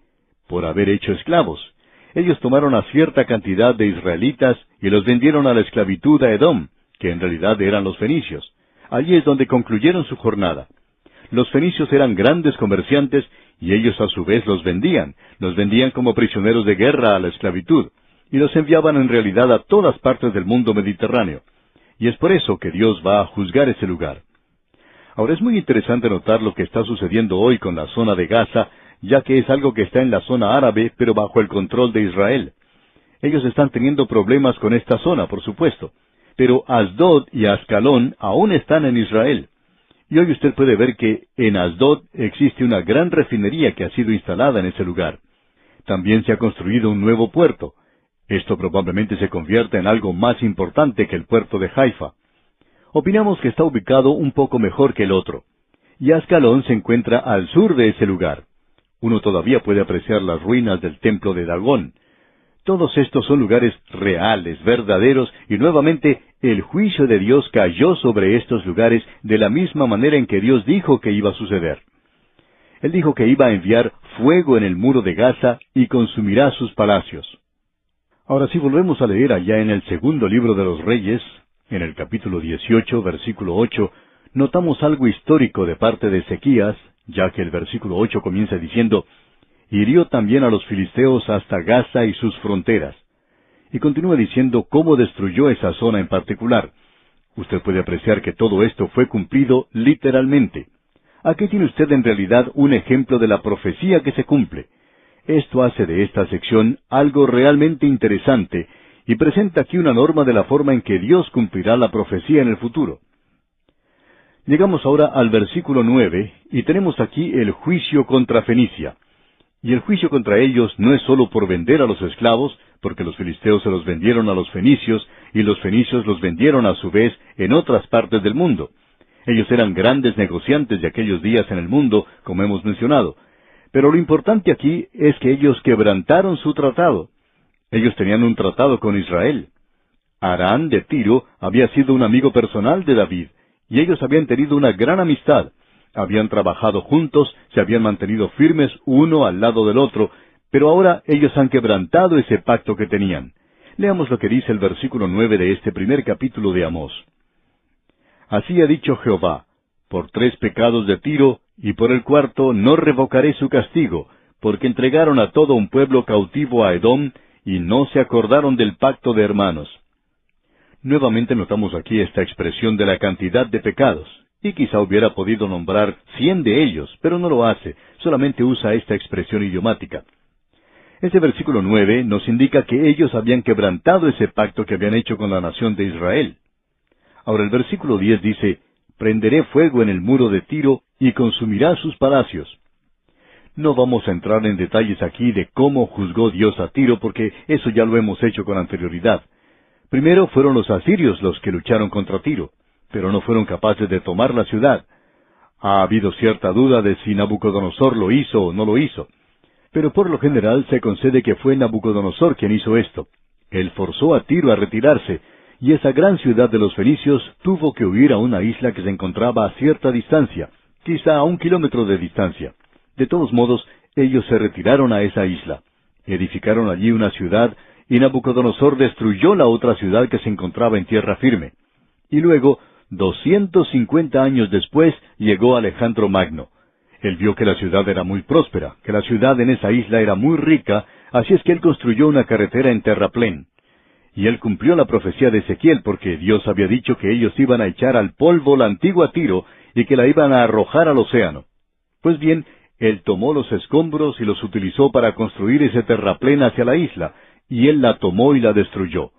A: Por haber hecho esclavos. Ellos tomaron a cierta cantidad de israelitas y los vendieron a la esclavitud a Edom, que en realidad eran los fenicios. Allí es donde concluyeron su jornada. Los fenicios eran grandes comerciantes y ellos a su vez los vendían como prisioneros de guerra a la esclavitud, y los enviaban en realidad a todas partes del mundo mediterráneo. Y es por eso que Dios va a juzgar ese lugar. Ahora es muy interesante notar lo que está sucediendo hoy con la zona de Gaza, ya que es algo que está en la zona árabe, pero bajo el control de Israel. Ellos están teniendo problemas con esta zona, por supuesto, pero Asdod y Ascalón aún están en Israel. Y hoy usted puede ver que en Asdod existe una gran refinería que ha sido instalada en ese lugar. También se ha construido un nuevo puerto. Esto probablemente se convierta en algo más importante que el puerto de Haifa. Opinamos que está ubicado un poco mejor que el otro. Y Ascalón se encuentra al sur de ese lugar. Uno todavía puede apreciar las ruinas del templo de Dagón. Todos estos son lugares reales, verdaderos, y nuevamente el juicio de Dios cayó sobre estos lugares de la misma manera en que Dios dijo que iba a suceder. Él dijo que iba a enviar fuego en el muro de Gaza y consumirá sus palacios. Ahora, si volvemos a leer allá en el segundo libro de los Reyes, en el capítulo 18, versículo 8, notamos algo histórico de parte de Ezequías, ya que el versículo 8 comienza diciendo, «Hirió también a los filisteos hasta Gaza y sus fronteras». Y continúa diciendo cómo destruyó esa zona en particular. Usted puede apreciar que todo esto fue cumplido literalmente. Aquí tiene usted en realidad un ejemplo de la profecía que se cumple. Esto hace de esta sección algo realmente interesante, y presenta aquí una norma de la forma en que Dios cumplirá la profecía en el futuro. Llegamos ahora al versículo 9, y tenemos aquí el juicio contra Fenicia. Y el juicio contra ellos no es sólo por vender a los esclavos, porque los filisteos se los vendieron a los fenicios, y los fenicios los vendieron a su vez en otras partes del mundo. Ellos eran grandes negociantes de aquellos días en el mundo, como hemos mencionado. Pero lo importante aquí es que ellos quebrantaron su tratado. Ellos tenían un tratado con Israel. Harán de Tiro había sido un amigo personal de David, y ellos habían tenido una gran amistad. Habían trabajado juntos, se habían mantenido firmes uno al lado del otro, pero ahora ellos han quebrantado ese pacto que tenían. Leamos lo que dice el versículo 9 de este primer capítulo de Amós. Así ha dicho Jehová: por 3 pecados de Tiro, y por el 4 no revocaré su castigo, porque entregaron a todo un pueblo cautivo a Edom, y no se acordaron del pacto de hermanos. Nuevamente notamos aquí esta expresión de la cantidad de pecados, y quizá hubiera podido nombrar 100 de ellos, pero no lo hace, solamente usa esta expresión idiomática. Este versículo 9 nos indica que ellos habían quebrantado ese pacto que habían hecho con la nación de Israel. Ahora el versículo 10 dice: prenderé fuego en el muro de Tiro, y consumirá sus palacios. No vamos a entrar en detalles aquí de cómo juzgó Dios a Tiro, porque eso ya lo hemos hecho con anterioridad. Primero fueron los asirios los que lucharon contra Tiro, pero no fueron capaces de tomar la ciudad. Ha habido cierta duda de si Nabucodonosor lo hizo o no lo hizo. Pero por lo general se concede que fue Nabucodonosor quien hizo esto. Él forzó a Tiro a retirarse, y esa gran ciudad de los fenicios tuvo que huir a una isla que se encontraba a cierta distancia, quizá a 1 kilómetro de distancia. De todos modos, ellos se retiraron a esa isla. Edificaron allí una ciudad, y Nabucodonosor destruyó la otra ciudad que se encontraba en tierra firme. Y luego, 250 años después, llegó Alejandro Magno. Él vio que la ciudad era muy próspera, que la ciudad en esa isla era muy rica, así es que él construyó una carretera en terraplén. Y él cumplió la profecía de Ezequiel, porque Dios había dicho que ellos iban a echar al polvo la antigua Tiro, y que la iban a arrojar al océano. Pues bien, él tomó los escombros y los utilizó para construir ese terraplén hacia la isla, y él la tomó y la destruyó.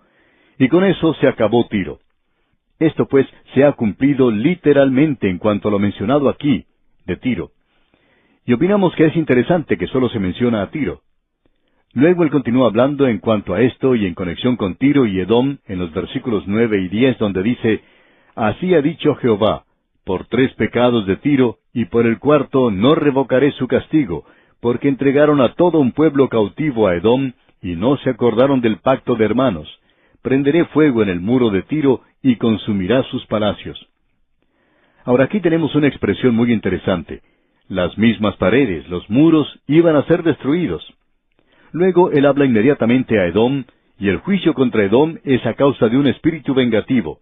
A: Y con eso se acabó Tiro. Esto pues se ha cumplido literalmente en cuanto a lo mencionado aquí, de Tiro. Y opinamos que es interesante que solo se menciona a Tiro. Luego él continúa hablando en cuanto a esto y en conexión con Tiro y Edom en los versículos 9 y 10, donde dice: así ha dicho Jehová: por 3 pecados de Tiro, y por el 4 no revocaré su castigo, porque entregaron a todo un pueblo cautivo a Edom, y no se acordaron del pacto de hermanos. Prenderé fuego en el muro de Tiro, y consumirá sus palacios. Ahora aquí tenemos una expresión muy interesante. Las mismas paredes, los muros, iban a ser destruidos. Luego él habla inmediatamente a Edom, y el juicio contra Edom es a causa de un espíritu vengativo.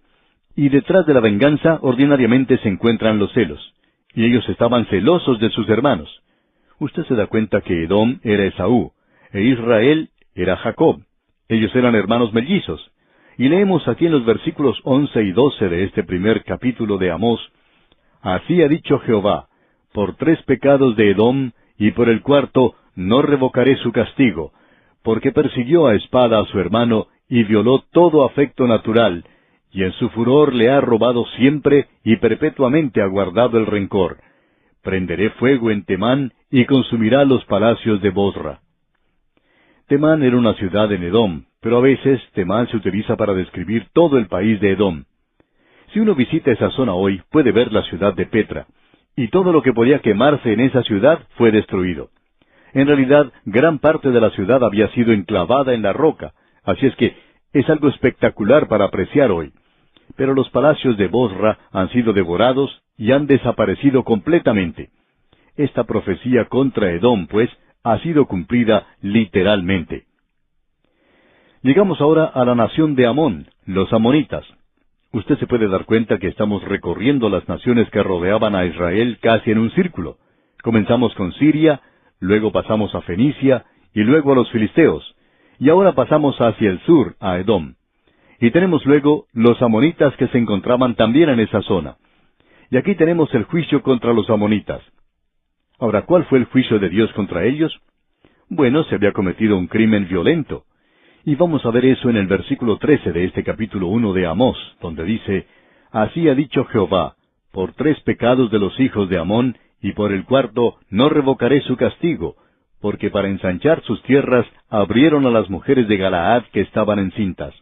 A: Y detrás de la venganza ordinariamente se encuentran los celos. Y ellos estaban celosos de sus hermanos. Usted se da cuenta que Edom era Esaú, e Israel era Jacob. Ellos eran hermanos mellizos. Y leemos aquí en los versículos 11 y 12 de este primer capítulo de Amós: así ha dicho Jehová: por 3 pecados de Edom, y por el 4 no revocaré su castigo, porque persiguió a espada a su hermano, y violó todo afecto natural, y en su furor le ha robado siempre, y perpetuamente ha guardado el rencor. Prenderé fuego en Temán, y consumirá los palacios de Bosra. Temán era una ciudad en Edom, pero a veces Temán se utiliza para describir todo el país de Edom. Si uno visita esa zona hoy, puede ver la ciudad de Petra, y todo lo que podía quemarse en esa ciudad fue destruido. En realidad, gran parte de la ciudad había sido enclavada en la roca, así es que es algo espectacular para apreciar hoy. Pero los palacios de Bosra han sido devorados y han desaparecido completamente. Esta profecía contra Edom, pues, ha sido cumplida literalmente. Llegamos ahora a la nación de Amón, los amonitas. Usted se puede dar cuenta que estamos recorriendo las naciones que rodeaban a Israel casi en un círculo. Comenzamos con Siria, luego pasamos a Fenicia, y luego a los filisteos, y ahora pasamos hacia el sur, a Edom. Y tenemos luego los amonitas que se encontraban también en esa zona. Y aquí tenemos el juicio contra los amonitas. Ahora, ¿cuál fue el juicio de Dios contra ellos? Bueno, se había cometido un crimen violento. Y vamos a ver eso en el versículo 13 de este capítulo 1 de Amós, donde dice: así ha dicho Jehová: por 3 pecados de los hijos de Amón, y por el 4 no revocaré su castigo, porque para ensanchar sus tierras abrieron a las mujeres de Galaad que estaban encintas.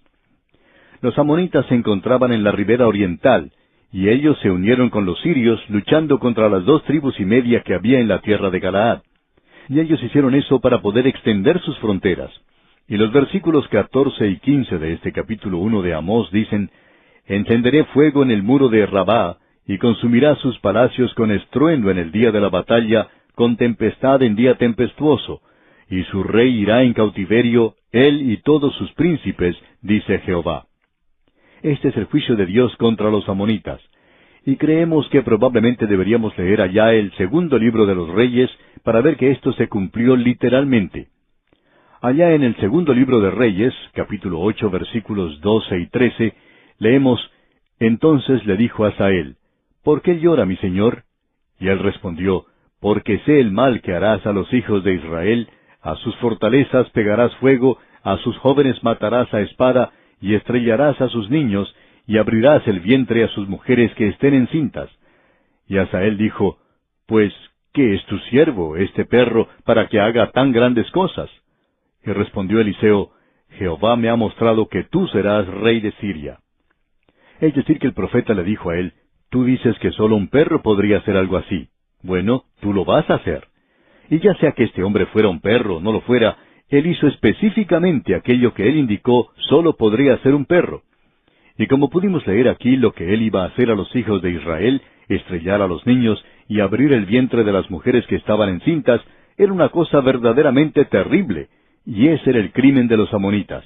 A: Los amonitas se encontraban en la ribera oriental, y ellos se unieron con los sirios luchando contra las 2,5 tribus que había en la tierra de Galaad. Y ellos hicieron eso para poder extender sus fronteras. Y los versículos 14 y 15 de este capítulo 1 de Amós dicen, «Encenderé fuego en el muro de Rabá, y consumirá sus palacios con estruendo en el día de la batalla, con tempestad en día tempestuoso, y su rey irá en cautiverio, él y todos sus príncipes, dice Jehová». Este es el juicio de Dios contra los amonitas. Y creemos que probablemente deberíamos leer allá el segundo libro de los Reyes para ver que esto se cumplió literalmente. Allá en el segundo libro de Reyes, capítulo 8, versículos 12 y 13, leemos, «Entonces le dijo a Asael, ¿por qué llora mi señor?» Y él respondió, «Porque sé el mal que harás a los hijos de Israel, a sus fortalezas pegarás fuego, a sus jóvenes matarás a espada, y estrellarás a sus niños, y abrirás el vientre a sus mujeres que estén encintas». Y Asael dijo, «Pues, ¿qué es tu siervo, este perro, para que haga tan grandes cosas?» Y respondió Eliseo, «Jehová me ha mostrado que tú serás rey de Siria». Es decir, que el profeta le dijo a él, «Tú dices que solo un perro podría hacer algo así. Bueno, tú lo vas a hacer». Y ya sea que este hombre fuera un perro o no lo fuera, él hizo específicamente aquello que él indicó solo podría hacer un perro. Y como pudimos leer aquí lo que él iba a hacer a los hijos de Israel, estrellar a los niños y abrir el vientre de las mujeres que estaban encintas, era una cosa verdaderamente terrible, y ese era el crimen de los amonitas.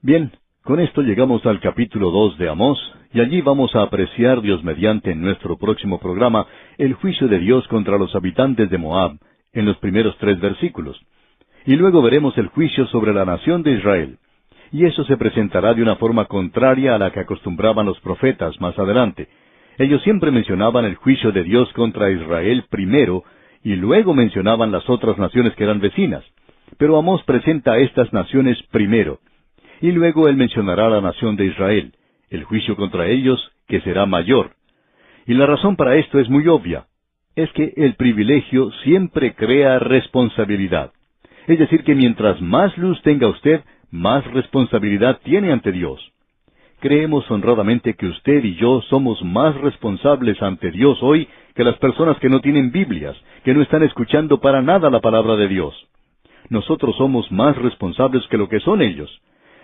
A: Bien, con esto llegamos al capítulo 2 de Amós, y allí vamos a apreciar, Dios mediante, en nuestro próximo programa, el juicio de Dios contra los habitantes de Moab, en los primeros 3 versículos. Y luego veremos el juicio sobre la nación de Israel. Y eso se presentará de una forma contraria a la que acostumbraban los profetas más adelante. Ellos siempre mencionaban el juicio de Dios contra Israel primero, y luego mencionaban las otras naciones que eran vecinas. Pero Amós presenta a estas naciones primero. Y luego él mencionará a la nación de Israel, el juicio contra ellos, que será mayor. Y la razón para esto es muy obvia. Es que el privilegio siempre crea responsabilidad. Es decir, que mientras más luz tenga usted, más responsabilidad tiene ante Dios. Creemos honradamente que usted y yo somos más responsables ante Dios hoy que las personas que no tienen Biblias, que no están escuchando para nada la palabra de Dios. Nosotros somos más responsables que lo que son ellos.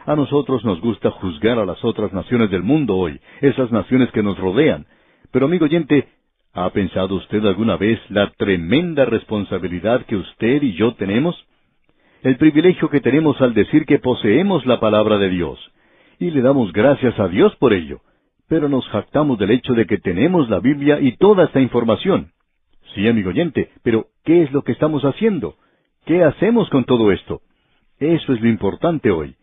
A: A nosotros nos gusta juzgar a las otras naciones del mundo hoy, esas naciones que nos rodean. Pero amigo oyente, ¿ha pensado usted alguna vez la tremenda responsabilidad que usted y yo tenemos? El privilegio que tenemos al decir que poseemos la palabra de Dios. Y le damos gracias a Dios por ello. Pero nos jactamos del hecho de que tenemos la Biblia y toda esta información. Sí, amigo oyente, pero ¿qué es lo que estamos haciendo? ¿Qué hacemos con todo esto? Eso es lo importante hoy.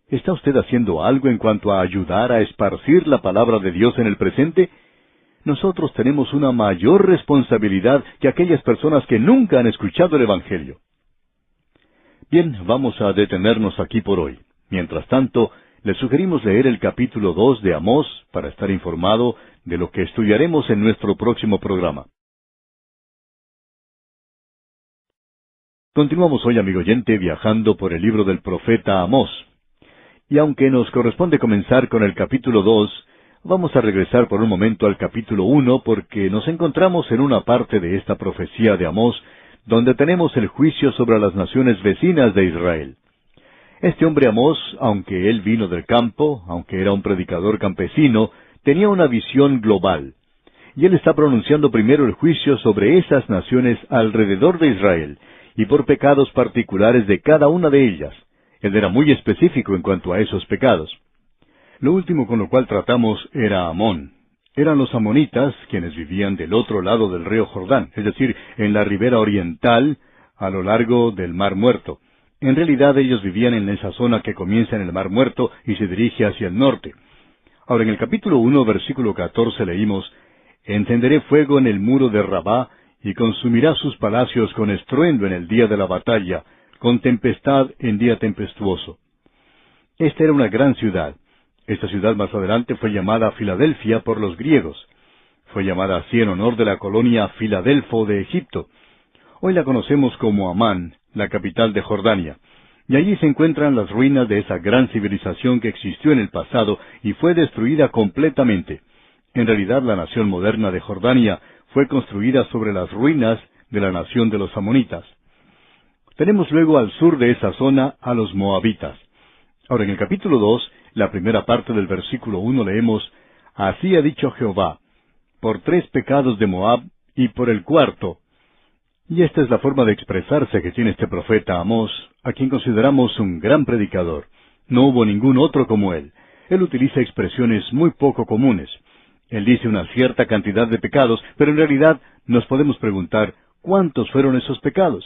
A: ¿Está usted haciendo algo en cuanto a ayudar a esparcir la palabra de Dios en el presente? Nosotros tenemos una mayor responsabilidad que aquellas personas que nunca han escuchado el Evangelio. Bien, vamos a detenernos aquí por hoy. Mientras tanto, le sugerimos leer el capítulo 2 de Amós para estar informado de lo que estudiaremos en nuestro próximo programa. Continuamos hoy, amigo oyente, viajando por el libro del profeta Amós. Y aunque nos corresponde comenzar con el capítulo 2, vamos a regresar por un momento al capítulo 1 porque nos encontramos en una parte de esta profecía de Amós donde tenemos el juicio sobre las naciones vecinas de Israel. Este hombre Amós, aunque él vino del campo, aunque era un predicador campesino, tenía una visión global. Y él está pronunciando primero el juicio sobre esas naciones alrededor de Israel, y por pecados particulares de cada una de ellas. Él era muy específico en cuanto a esos pecados. Lo último con lo cual tratamos era Amón. Eran los amonitas quienes vivían del otro lado del río Jordán, es decir, en la ribera oriental, a lo largo del Mar Muerto. En realidad ellos vivían en esa zona que comienza en el Mar Muerto y se dirige hacia el norte. Ahora en el capítulo 1, versículo 14 leímos, «Encenderé fuego en el muro de Rabá, y consumirá sus palacios con estruendo en el día de la batalla, con tempestad en día tempestuoso». Esta era una gran ciudad. Esta ciudad más adelante fue llamada Filadelfia por los griegos. Fue llamada así en honor de la colonia Filadelfo de Egipto. Hoy la conocemos como Amán, la capital de Jordania. Y allí se encuentran las ruinas de esa gran civilización que existió en el pasado y fue destruida completamente. En realidad, la nación moderna de Jordania fue construida sobre las ruinas de la nación de los amonitas. Tenemos luego al sur de esa zona a los moabitas. Ahora, en el capítulo 2, la primera parte del versículo 1 leemos, «Así ha dicho Jehová, por 3 pecados de Moab y por el cuarto». Y esta es la forma de expresarse que tiene este profeta Amós, a quien consideramos un gran predicador. No hubo ningún otro como él. Él utiliza expresiones muy poco comunes. Él dice una cierta cantidad de pecados, pero en realidad nos podemos preguntar, ¿cuántos fueron esos pecados?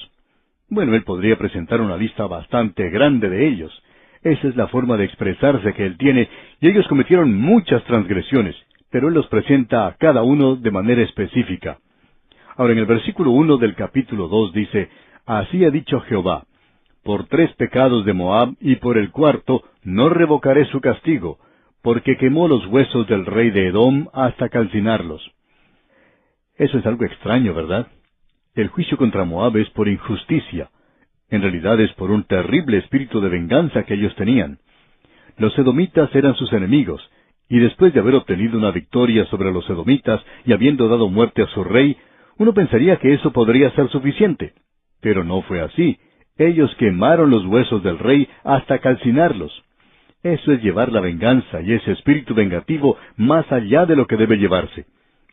A: Bueno, él podría presentar una lista bastante grande de ellos. Esa es la forma de expresarse que él tiene, y ellos cometieron muchas transgresiones, pero él los presenta a cada uno de manera específica. Ahora, en el versículo 1 del capítulo 2 dice, «Así ha dicho Jehová, por 3 pecados de Moab y por el cuarto no revocaré su castigo, porque quemó los huesos del rey de Edom hasta calcinarlos». Eso es algo extraño, ¿verdad? El juicio contra Moab es por injusticia. En realidad es por un terrible espíritu de venganza que ellos tenían. Los edomitas eran sus enemigos, y después de haber obtenido una victoria sobre los edomitas y habiendo dado muerte a su rey, uno pensaría que eso podría ser suficiente. Pero no fue así. Ellos quemaron los huesos del rey hasta calcinarlos. Eso es llevar la venganza y ese espíritu vengativo más allá de lo que debe llevarse.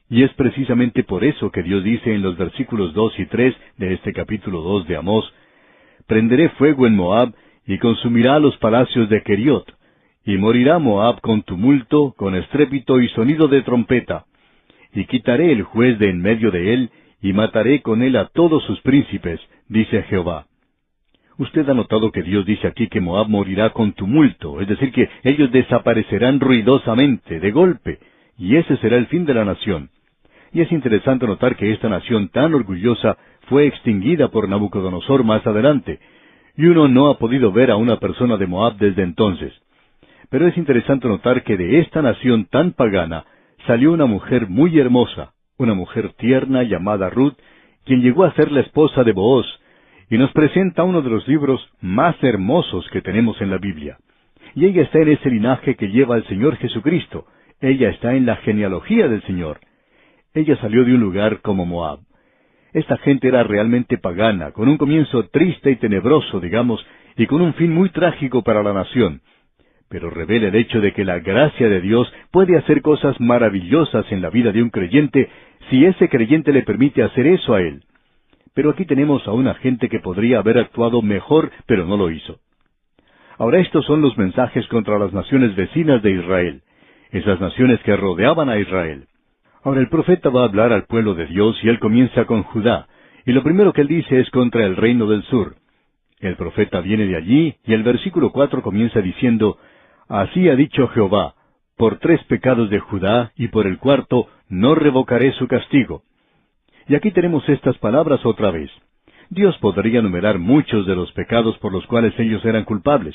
A: Y es precisamente por eso que Dios dice en los versículos 2 y 3 de este capítulo 2 de Amós, «Prenderé fuego en Moab y consumirá los palacios de Keriot, y morirá Moab con tumulto, con estrépito y sonido de trompeta. Y quitaré el juez de en medio de él, y mataré con él a todos sus príncipes, dice Jehová». Usted ha notado que Dios dice aquí que Moab morirá con tumulto, es decir, que ellos desaparecerán ruidosamente, de golpe, y ese será el fin de la nación. Y es interesante notar que esta nación tan orgullosa fue extinguida por Nabucodonosor más adelante, y uno no ha podido ver a una persona de Moab desde entonces. Pero es interesante notar que de esta nación tan pagana salió una mujer muy hermosa, una mujer tierna llamada Ruth, quien llegó a ser la esposa de Booz, y nos presenta uno de los libros más hermosos que tenemos en la Biblia. Y ella está en ese linaje que lleva al Señor Jesucristo. Ella está en la genealogía del Señor. Ella salió de un lugar como Moab. Esta gente era realmente pagana, con un comienzo triste y tenebroso, digamos, y con un fin muy trágico para la nación. Pero revela el hecho de que la gracia de Dios puede hacer cosas maravillosas en la vida de un creyente si ese creyente le permite hacer eso a él. Pero aquí tenemos a una gente que podría haber actuado mejor, pero no lo hizo. Ahora estos son los mensajes contra las naciones vecinas de Israel, esas naciones que rodeaban a Israel. Ahora el profeta va a hablar al pueblo de Dios y él comienza con Judá, y lo primero que él dice es contra el reino del sur. El profeta viene de allí, y el versículo 4 comienza diciendo, «Así ha dicho Jehová, por 3 pecados de Judá y por el cuarto no revocaré su castigo». Y aquí tenemos estas palabras otra vez. Dios podría enumerar muchos de los pecados por los cuales ellos eran culpables,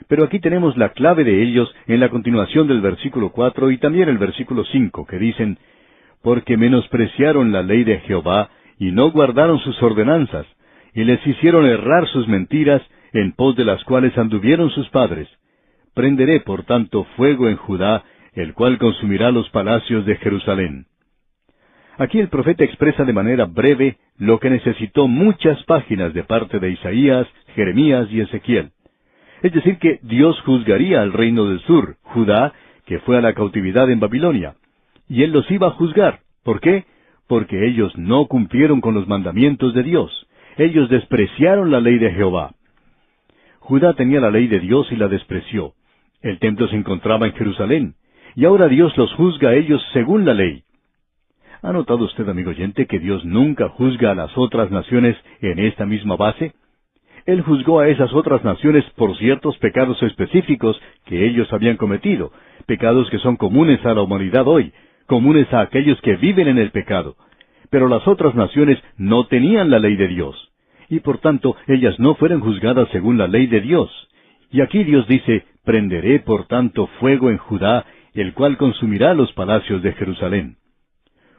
A: pero aquí tenemos la clave de ellos en la continuación del versículo 4 y también el versículo 5, que dicen, «Porque menospreciaron la ley de Jehová y no guardaron sus ordenanzas, y les hicieron errar sus mentiras, en pos de las cuales anduvieron sus padres. Prenderé, por tanto, fuego en Judá, el cual consumirá los palacios de Jerusalén». Aquí el profeta expresa de manera breve lo que necesitó muchas páginas de parte de Isaías, Jeremías y Ezequiel. Es decir, que Dios juzgaría al reino del sur, Judá, que fue a la cautividad en Babilonia. Y Él los iba a juzgar. ¿Por qué? Porque ellos no cumplieron con los mandamientos de Dios. Ellos despreciaron la ley de Jehová. Judá tenía la ley de Dios y la despreció. El templo se encontraba en Jerusalén, y ahora Dios los juzga a ellos según la ley. ¿Ha notado usted, amigo oyente, que Dios nunca juzga a las otras naciones en esta misma base? Él juzgó a esas otras naciones por ciertos pecados específicos que ellos habían cometido, pecados que son comunes a la humanidad hoy, comunes a aquellos que viven en el pecado. Pero las otras naciones no tenían la ley de Dios, y por tanto ellas no fueron juzgadas según la ley de Dios. Y aquí Dios dice, «Prenderé por tanto fuego en Judá, el cual consumirá los palacios de Jerusalén».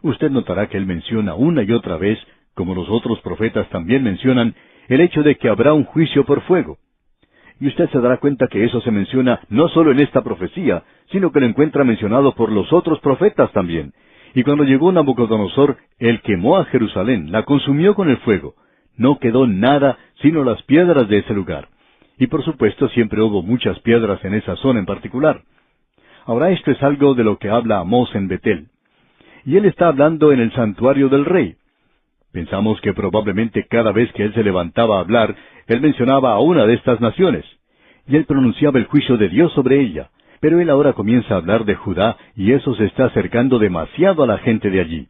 A: Usted notará que él menciona una y otra vez como los otros profetas también mencionan, el hecho de que habrá un juicio por fuego. Y usted se dará cuenta que eso se menciona no solo en esta profecía, sino que lo encuentra mencionado por los otros profetas también. Y cuando llegó Nabucodonosor, él quemó a Jerusalén, la consumió con el fuego. No quedó nada sino las piedras de ese lugar. Y por supuesto siempre hubo muchas piedras en esa zona en particular. Ahora esto es algo de lo que habla Amós en Betel. Y él está hablando en el santuario del rey. Pensamos que probablemente cada vez que él se levantaba a hablar, él mencionaba a una de estas naciones. Y él pronunciaba el juicio de Dios sobre ella. Pero él ahora comienza a hablar de Judá, y eso se está acercando demasiado a la gente de allí.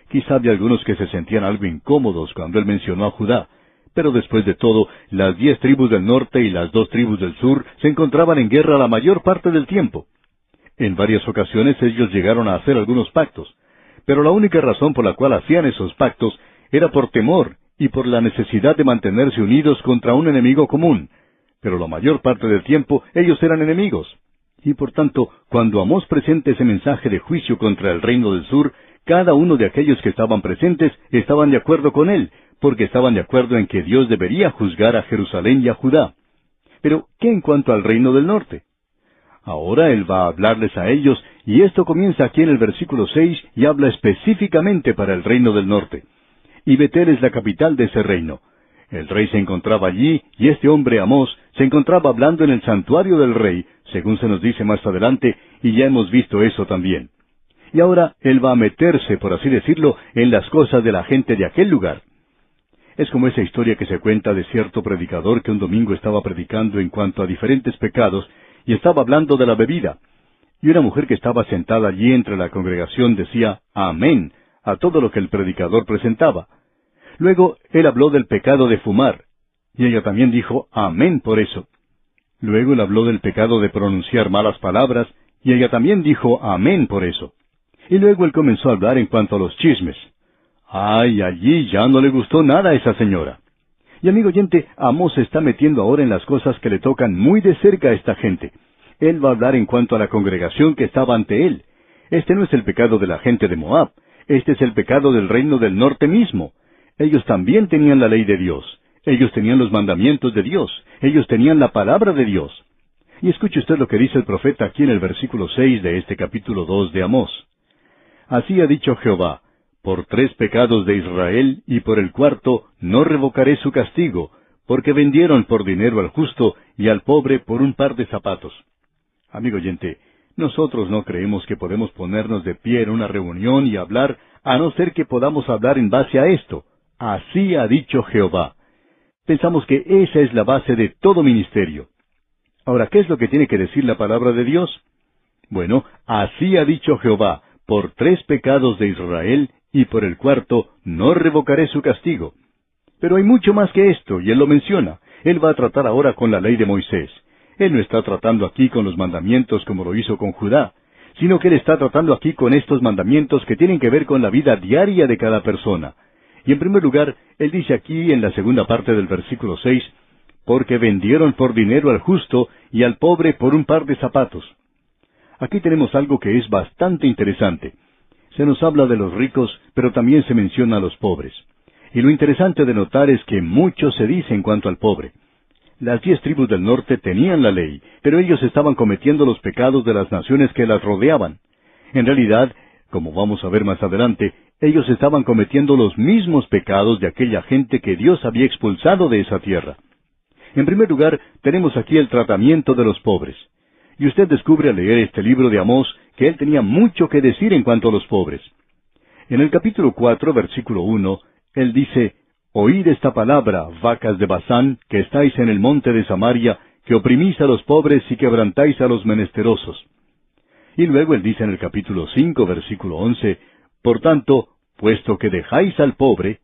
A: Quizá había algunos que se sentían algo incómodos cuando él mencionó a Judá. Pero después de todo, las 10 tribus del norte y las 2 tribus del sur se encontraban en guerra la mayor parte del tiempo. En varias ocasiones ellos llegaron a hacer algunos pactos. Pero la única razón por la cual hacían esos pactos era por temor y por la necesidad de mantenerse unidos contra un enemigo común. Pero la mayor parte del tiempo ellos eran enemigos. Y por tanto, cuando Amós presenta ese mensaje de juicio contra el reino del sur, cada uno de aquellos que estaban presentes estaban de acuerdo con él, porque estaban de acuerdo en que Dios debería juzgar a Jerusalén y a Judá. Pero, ¿qué en cuanto al reino del norte? Ahora él va a hablarles a ellos, y esto comienza aquí en el versículo 6 y habla específicamente para el reino del norte. Y Betel es la capital de ese reino. El rey se encontraba allí, y este hombre Amós se encontraba hablando en el santuario del rey, según se nos dice más adelante, y ya hemos visto eso también. Y ahora él va a meterse, por así decirlo, en las cosas de la gente de aquel lugar. Es como esa historia que se cuenta de cierto predicador que un domingo estaba predicando en cuanto a diferentes pecados, y estaba hablando de la bebida. Y una mujer que estaba sentada allí entre la congregación decía «Amén» a todo lo que el predicador presentaba. Luego él habló del pecado de fumar, y ella también dijo «Amén» por eso. Luego él habló del pecado de pronunciar malas palabras, y ella también dijo «Amén» por eso. Y luego él comenzó a hablar en cuanto a los chismes. ¡Ay, allí ya no le gustó nada a esa señora! Y amigo oyente, Amós se está metiendo ahora en las cosas que le tocan muy de cerca a esta gente. Él va a hablar en cuanto a la congregación que estaba ante él. Este no es el pecado de la gente de Moab. Este es el pecado del reino del norte mismo. Ellos también tenían la ley de Dios. Ellos tenían los mandamientos de Dios. Ellos tenían la palabra de Dios. Y escuche usted lo que dice el profeta aquí en el versículo 6 de este capítulo 2 de Amós. Así ha dicho Jehová, por 3 pecados de Israel, y por el 4 no revocaré su castigo, porque vendieron por dinero al justo y al pobre por un par de zapatos. Amigo oyente, nosotros no creemos que podemos ponernos de pie en una reunión y hablar, a no ser que podamos hablar en base a esto. Así ha dicho Jehová. Pensamos que esa es la base de todo ministerio. Ahora, ¿qué es lo que tiene que decir la palabra de Dios? Bueno, así ha dicho Jehová, por 3 pecados de Israel, y por el 4 no revocaré su castigo. Pero hay mucho más que esto, y él lo menciona. Él va a tratar ahora con la ley de Moisés. Él no está tratando aquí con los mandamientos como lo hizo con Judá, sino que él está tratando aquí con estos mandamientos que tienen que ver con la vida diaria de cada persona. Y en primer lugar, él dice aquí en la segunda parte del versículo 6, porque vendieron por dinero al justo y al pobre por un par de zapatos. Aquí tenemos algo que es bastante interesante. Se nos habla de los ricos, pero también se menciona a los pobres. Y lo interesante de notar es que mucho se dice en cuanto al pobre. Las 10 tribus del norte tenían la ley, pero ellos estaban cometiendo los pecados de las naciones que las rodeaban. En realidad, como vamos a ver más adelante, ellos estaban cometiendo los mismos pecados de aquella gente que Dios había expulsado de esa tierra. En primer lugar, tenemos aquí el tratamiento de los pobres. Y usted descubre al leer este libro de Amós que él tenía mucho que decir en cuanto a los pobres. En el capítulo 4, versículo 1, él dice, «Oíd esta palabra, vacas de Basán, que estáis en el monte de Samaria, que oprimís a los pobres y quebrantáis a los menesterosos». Y luego él dice en el capítulo 5, versículo 11, «Por tanto, puesto que dejáis al pobre»,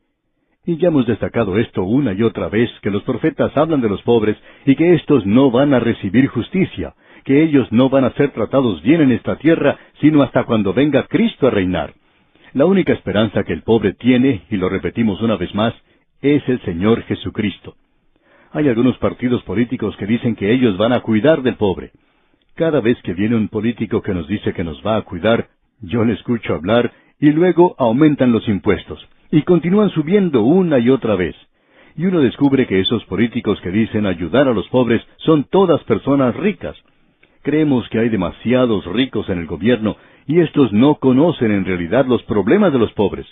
A: y ya hemos destacado esto una y otra vez, que los profetas hablan de los pobres y que éstos no van a recibir justicia, que ellos no van a ser tratados bien en esta tierra, sino hasta cuando venga Cristo a reinar. La única esperanza que el pobre tiene, y lo repetimos una vez más, es el Señor Jesucristo. Hay algunos partidos políticos que dicen que ellos van a cuidar del pobre. Cada vez que viene un político que nos dice que nos va a cuidar, yo le escucho hablar y luego aumentan los impuestos. Y continúan subiendo una y otra vez. Y uno descubre que esos políticos que dicen ayudar a los pobres son todas personas ricas. Creemos que hay demasiados ricos en el gobierno y estos no conocen en realidad los problemas de los pobres.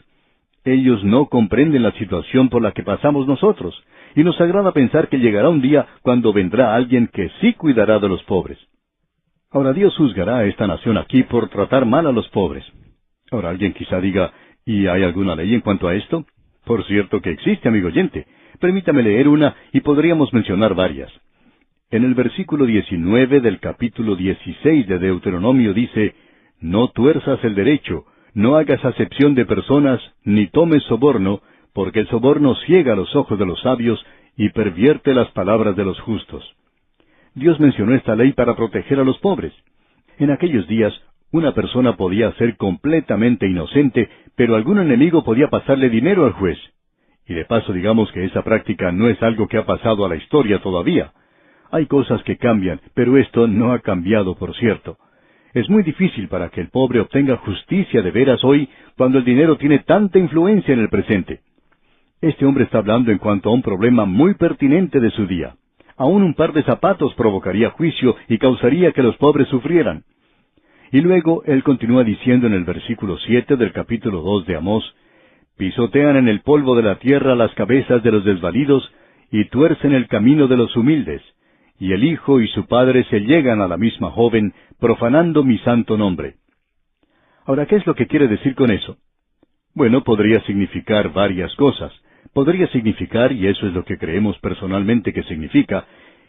A: Ellos no comprenden la situación por la que pasamos nosotros, y nos agrada pensar que llegará un día cuando vendrá alguien que sí cuidará de los pobres. Ahora Dios juzgará a esta nación aquí por tratar mal a los pobres. Ahora alguien quizá diga, ¿y hay alguna ley en cuanto a esto? Por cierto que existe, amigo oyente. Permítame leer una y podríamos mencionar varias. En el versículo 19 del capítulo 16 de Deuteronomio dice, «No tuerzas el derecho, no hagas acepción de personas, ni tomes soborno, porque el soborno ciega los ojos de los sabios y pervierte las palabras de los justos». Dios mencionó esta ley para proteger a los pobres. En aquellos días, una persona podía ser completamente inocente, pero algún enemigo podía pasarle dinero al juez. Y de paso digamos que esa práctica no es algo que ha pasado a la historia todavía. Hay cosas que cambian, pero esto no ha cambiado, por cierto. Es muy difícil para que el pobre obtenga justicia de veras hoy, cuando el dinero tiene tanta influencia en el presente. Este hombre está hablando en cuanto a un problema muy pertinente de su día. Aún un par de zapatos provocaría juicio y causaría que los pobres sufrieran. Y luego él continúa diciendo en el versículo 7 del capítulo 2 de Amós, «Pisotean en el polvo de la tierra las cabezas de los desvalidos, y tuercen el camino de los humildes, y el hijo y su padre se llegan a la misma joven, profanando mi santo nombre». Ahora, ¿qué es lo que quiere decir con eso? Bueno, podría significar varias cosas. Podría significar, y eso es lo que creemos personalmente que significa,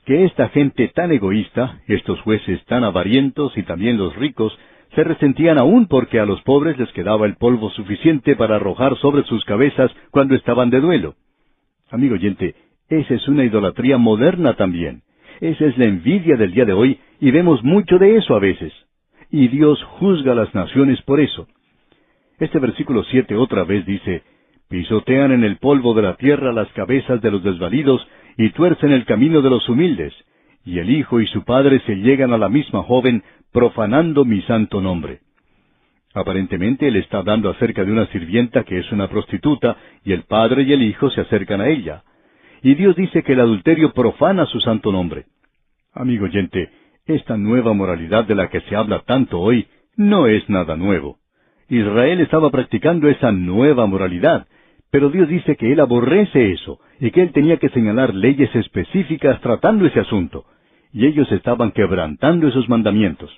A: que esta gente tan egoísta, estos jueces tan avarientos y también los ricos, se resentían aún porque a los pobres les quedaba el polvo suficiente para arrojar sobre sus cabezas cuando estaban de duelo. Amigo oyente, esa es una idolatría moderna también. Esa es la envidia del día de hoy, y vemos mucho de eso a veces. Y Dios juzga a las naciones por eso. Este versículo 7 otra vez dice, «Pisotean en el polvo de la tierra las cabezas de los desvalidos, y tuercen el camino de los humildes, y el hijo y su padre se llegan a la misma joven, profanando mi santo nombre». Aparentemente él está hablando acerca de una sirvienta que es una prostituta, y el padre y el hijo se acercan a ella. Y Dios dice que el adulterio profana su santo nombre. Amigo oyente, esta nueva moralidad de la que se habla tanto hoy no es nada nuevo. Israel estaba practicando esa nueva moralidad, pero Dios dice que Él aborrece eso, y que Él tenía que señalar leyes específicas tratando ese asunto, y ellos estaban quebrantando esos mandamientos.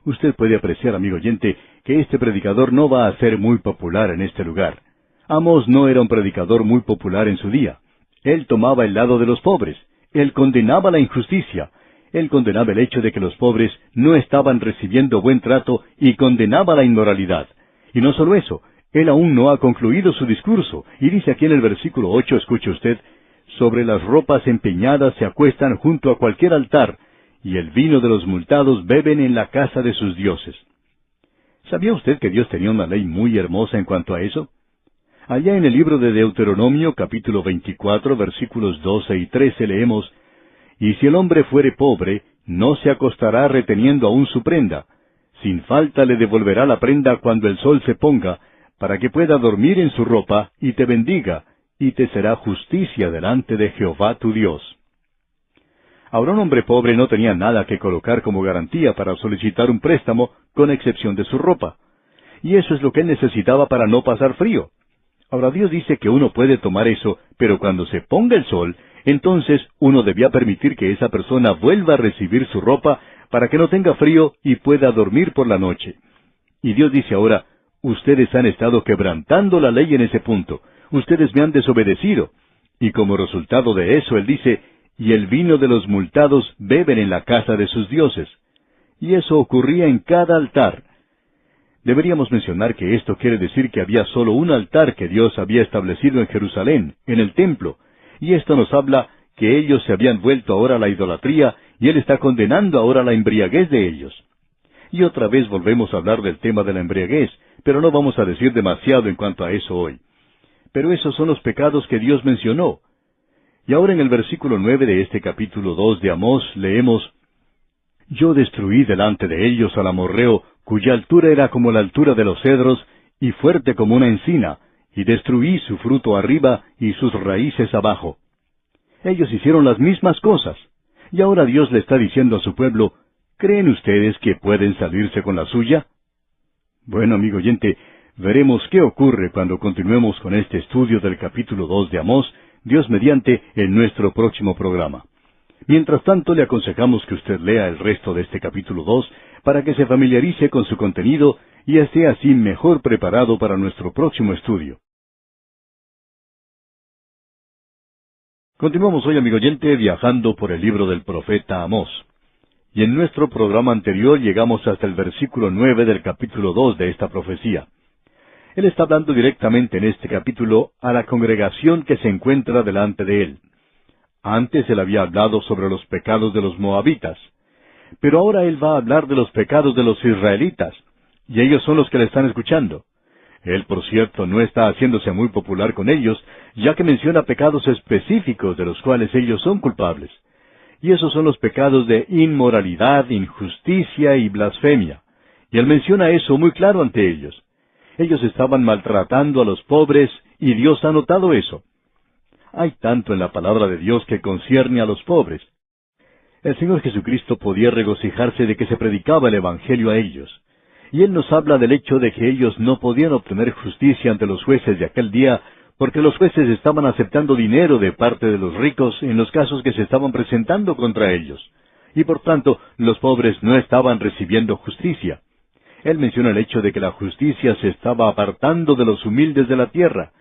A: Usted puede apreciar, amigo oyente, que este predicador no va a ser muy popular en este lugar. Amós no era un predicador muy popular en su día. Él tomaba el lado de los pobres, él condenaba la injusticia, él condenaba el hecho de que los pobres no estaban recibiendo buen trato y condenaba la inmoralidad. Y no solo eso, él aún no ha concluido su discurso, y dice aquí en el versículo 8, escuche usted, «Sobre las ropas empeñadas se acuestan junto a cualquier altar, y el vino de los multados beben en la casa de sus dioses». ¿Sabía usted que Dios tenía una ley muy hermosa en cuanto a eso? Allá en el libro de Deuteronomio, capítulo 24, versículos 12 y 13, leemos, «Y si el hombre fuere pobre, no se acostará reteniendo aún su prenda. Sin falta le devolverá la prenda cuando el sol se ponga, para que pueda dormir en su ropa, y te bendiga, y te será justicia delante de Jehová tu Dios». Ahora un hombre pobre no tenía nada que colocar como garantía para solicitar un préstamo, con excepción de su ropa. Y eso es lo que él necesitaba para no pasar frío. Ahora Dios dice que uno puede tomar eso, pero cuando se ponga el sol, entonces uno debía permitir que esa persona vuelva a recibir su ropa para que no tenga frío y pueda dormir por la noche. Y Dios dice ahora, ustedes han estado quebrantando la ley en ese punto, ustedes me han desobedecido. Y como resultado de eso, Él dice, «Y el vino de los multados beben en la casa de sus dioses». Y eso ocurría en cada altar. Deberíamos mencionar que esto quiere decir que había solo un altar que Dios había establecido en Jerusalén, en el templo, y esto nos habla que ellos se habían vuelto ahora a la idolatría, y Él está condenando ahora la embriaguez de ellos. Y otra vez volvemos a hablar del tema de la embriaguez, pero no vamos a decir demasiado en cuanto a eso hoy. Pero esos son los pecados que Dios mencionó. Y ahora en el versículo 9 de este capítulo 2 de Amós leemos, «Yo destruí delante de ellos al amorreo, cuya altura era como la altura de los cedros, y fuerte como una encina, y destruí su fruto arriba y sus raíces abajo. Ellos hicieron las mismas cosas. Y ahora Dios le está diciendo a su pueblo, ¿creen ustedes que pueden salirse con la suya? Bueno, amigo oyente, veremos qué ocurre cuando continuemos con este estudio del capítulo 2 de Amós, Dios mediante, en nuestro próximo programa. Mientras tanto, le aconsejamos que usted lea el resto de este capítulo 2 para que se familiarice con su contenido y esté así mejor preparado para nuestro próximo estudio. Continuamos hoy, amigo oyente, viajando por el libro del profeta Amós. Y en nuestro programa anterior llegamos hasta el versículo 9 del capítulo 2 de esta profecía. Él está hablando directamente en este capítulo a la congregación que se encuentra delante de él. Antes él había hablado sobre los pecados de los moabitas, pero ahora él va a hablar de los pecados de los israelitas, y ellos son los que le están escuchando. Él, por cierto, no está haciéndose muy popular con ellos, ya que menciona pecados específicos de los cuales ellos son culpables. Y esos son los pecados de inmoralidad, injusticia y blasfemia. Y él menciona eso muy claro ante ellos. Ellos estaban maltratando a los pobres, y Dios ha notado eso. Hay tanto en la palabra de Dios que concierne a los pobres. El Señor Jesucristo podía regocijarse de que se predicaba el Evangelio a ellos. Y Él nos habla del hecho de que ellos no podían obtener justicia ante los jueces de aquel día, porque los jueces estaban aceptando dinero de parte de los ricos en los casos que se estaban presentando contra ellos. Y por tanto, los pobres no estaban recibiendo justicia. Él menciona el hecho de que la justicia se estaba apartando de los humildes de la tierra.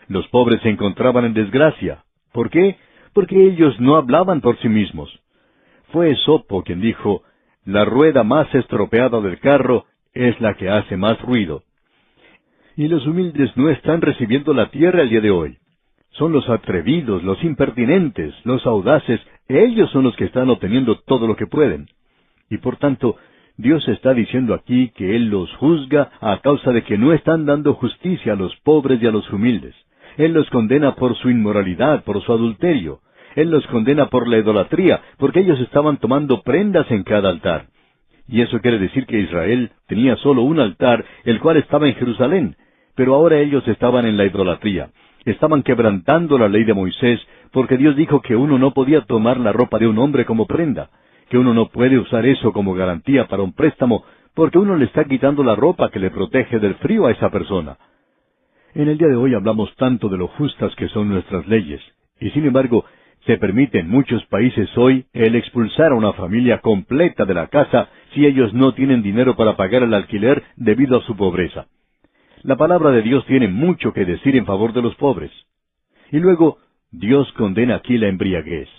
A: Los pobres se encontraban en desgracia. ¿Por qué? Porque ellos no hablaban por sí mismos. Fue Esopo quien dijo, «La rueda más estropeada del carro es la que hace más ruido». Y los humildes no están recibiendo la tierra el día de hoy. Son los atrevidos, los impertinentes, los audaces, ellos son los que están obteniendo todo lo que pueden. Y por tanto, Dios está diciendo aquí que Él los juzga a causa de que no están dando justicia a los pobres y a los humildes. Él los condena por su inmoralidad, por su adulterio. Él los condena por la idolatría, porque ellos estaban tomando prendas en cada altar. Y eso quiere decir que Israel tenía solo un altar, el cual estaba en Jerusalén, pero ahora ellos estaban en la idolatría. Estaban quebrantando la ley de Moisés, porque Dios dijo que uno no podía tomar la ropa de un hombre como prenda, que uno no puede usar eso como garantía para un préstamo, porque uno le está quitando la ropa que le protege del frío a esa persona. En el día de hoy hablamos tanto de lo justas que son nuestras leyes, y sin embargo, se permite en muchos países hoy el expulsar a una familia completa de la casa si ellos no tienen dinero para pagar el alquiler debido a su pobreza. La palabra de Dios tiene mucho que decir en favor de los pobres. Y luego, Dios condena aquí la embriaguez.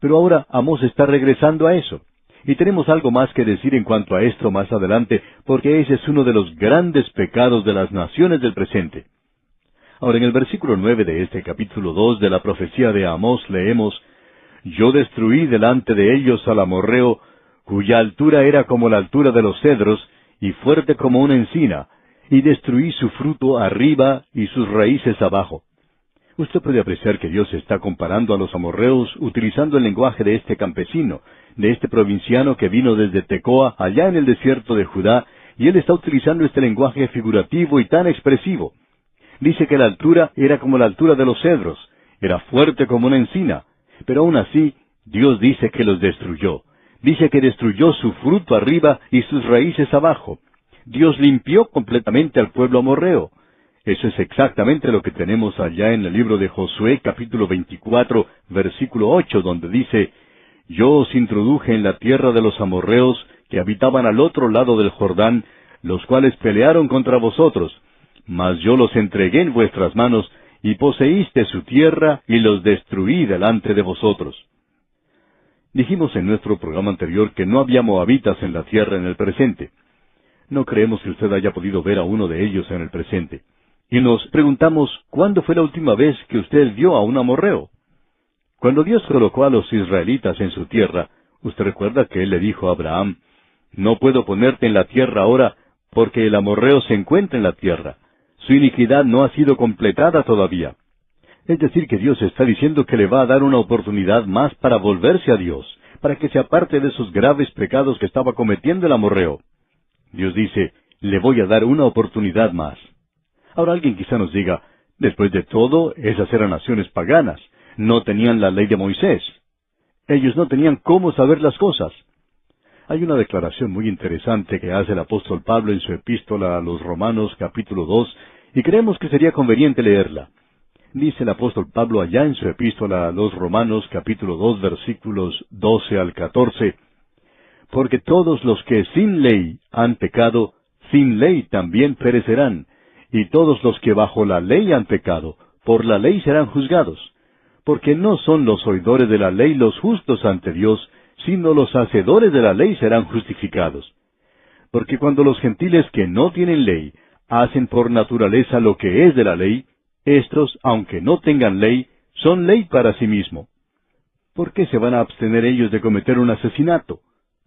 A: Pero ahora Amós está regresando a eso. Y tenemos algo más que decir en cuanto a esto más adelante, porque ese es uno de los grandes pecados de las naciones del presente. Ahora, en el versículo 9 de este capítulo 2 de la profecía de Amós leemos, «Yo destruí delante de ellos al amorreo, cuya altura era como la altura de los cedros, y fuerte como una encina, y destruí su fruto arriba y sus raíces abajo». Usted puede apreciar que Dios está comparando a los amorreos utilizando el lenguaje de este campesino, de este provinciano que vino desde Tecoa, allá en el desierto de Judá, y él está utilizando este lenguaje figurativo y tan expresivo. Dice que la altura era como la altura de los cedros, era fuerte como una encina, pero aún así, Dios dice que los destruyó. Dice que destruyó su fruto arriba y sus raíces abajo. Dios limpió completamente al pueblo amorreo. Eso es exactamente lo que tenemos allá en el libro de Josué, capítulo 24, versículo 8, donde dice, «Yo os introduje en la tierra de los amorreos que habitaban al otro lado del Jordán, los cuales pelearon contra vosotros. Mas yo los entregué en vuestras manos, y poseíste su tierra, y los destruí delante de vosotros». Dijimos en nuestro programa anterior que no había moabitas en la tierra en el presente. No creemos que usted haya podido ver a uno de ellos en el presente. Y nos preguntamos, ¿cuándo fue la última vez que usted vio a un amorreo? Cuando Dios colocó a los israelitas en su tierra, usted recuerda que Él le dijo a Abraham, «No puedo ponerte en la tierra ahora, porque el amorreo se encuentra en la tierra. Su iniquidad no ha sido completada todavía». Es decir, que Dios está diciendo que le va a dar una oportunidad más para volverse a Dios, para que se aparte de esos graves pecados que estaba cometiendo el amorreo. Dios dice, le voy a dar una oportunidad más. Ahora alguien quizá nos diga, Después de todo, esas eran naciones paganas. No tenían la ley de Moisés. Ellos no tenían cómo saber las cosas. Hay una declaración muy interesante que hace el apóstol Pablo en su epístola a los Romanos capítulo 2, y creemos que sería conveniente leerla. Dice el apóstol Pablo allá en su epístola a los Romanos capítulo 2 versículos 12 al 14, porque todos los que sin ley han pecado, sin ley también perecerán, y todos los que bajo la ley han pecado, por la ley serán juzgados, porque no son los oidores de la ley los justos ante Dios, sino los hacedores de la ley serán justificados. Porque cuando los gentiles que no tienen ley hacen por naturaleza lo que es de la ley, éstos, aunque no tengan ley, son ley para sí mismo. ¿Por qué se van a abstener ellos de cometer un asesinato?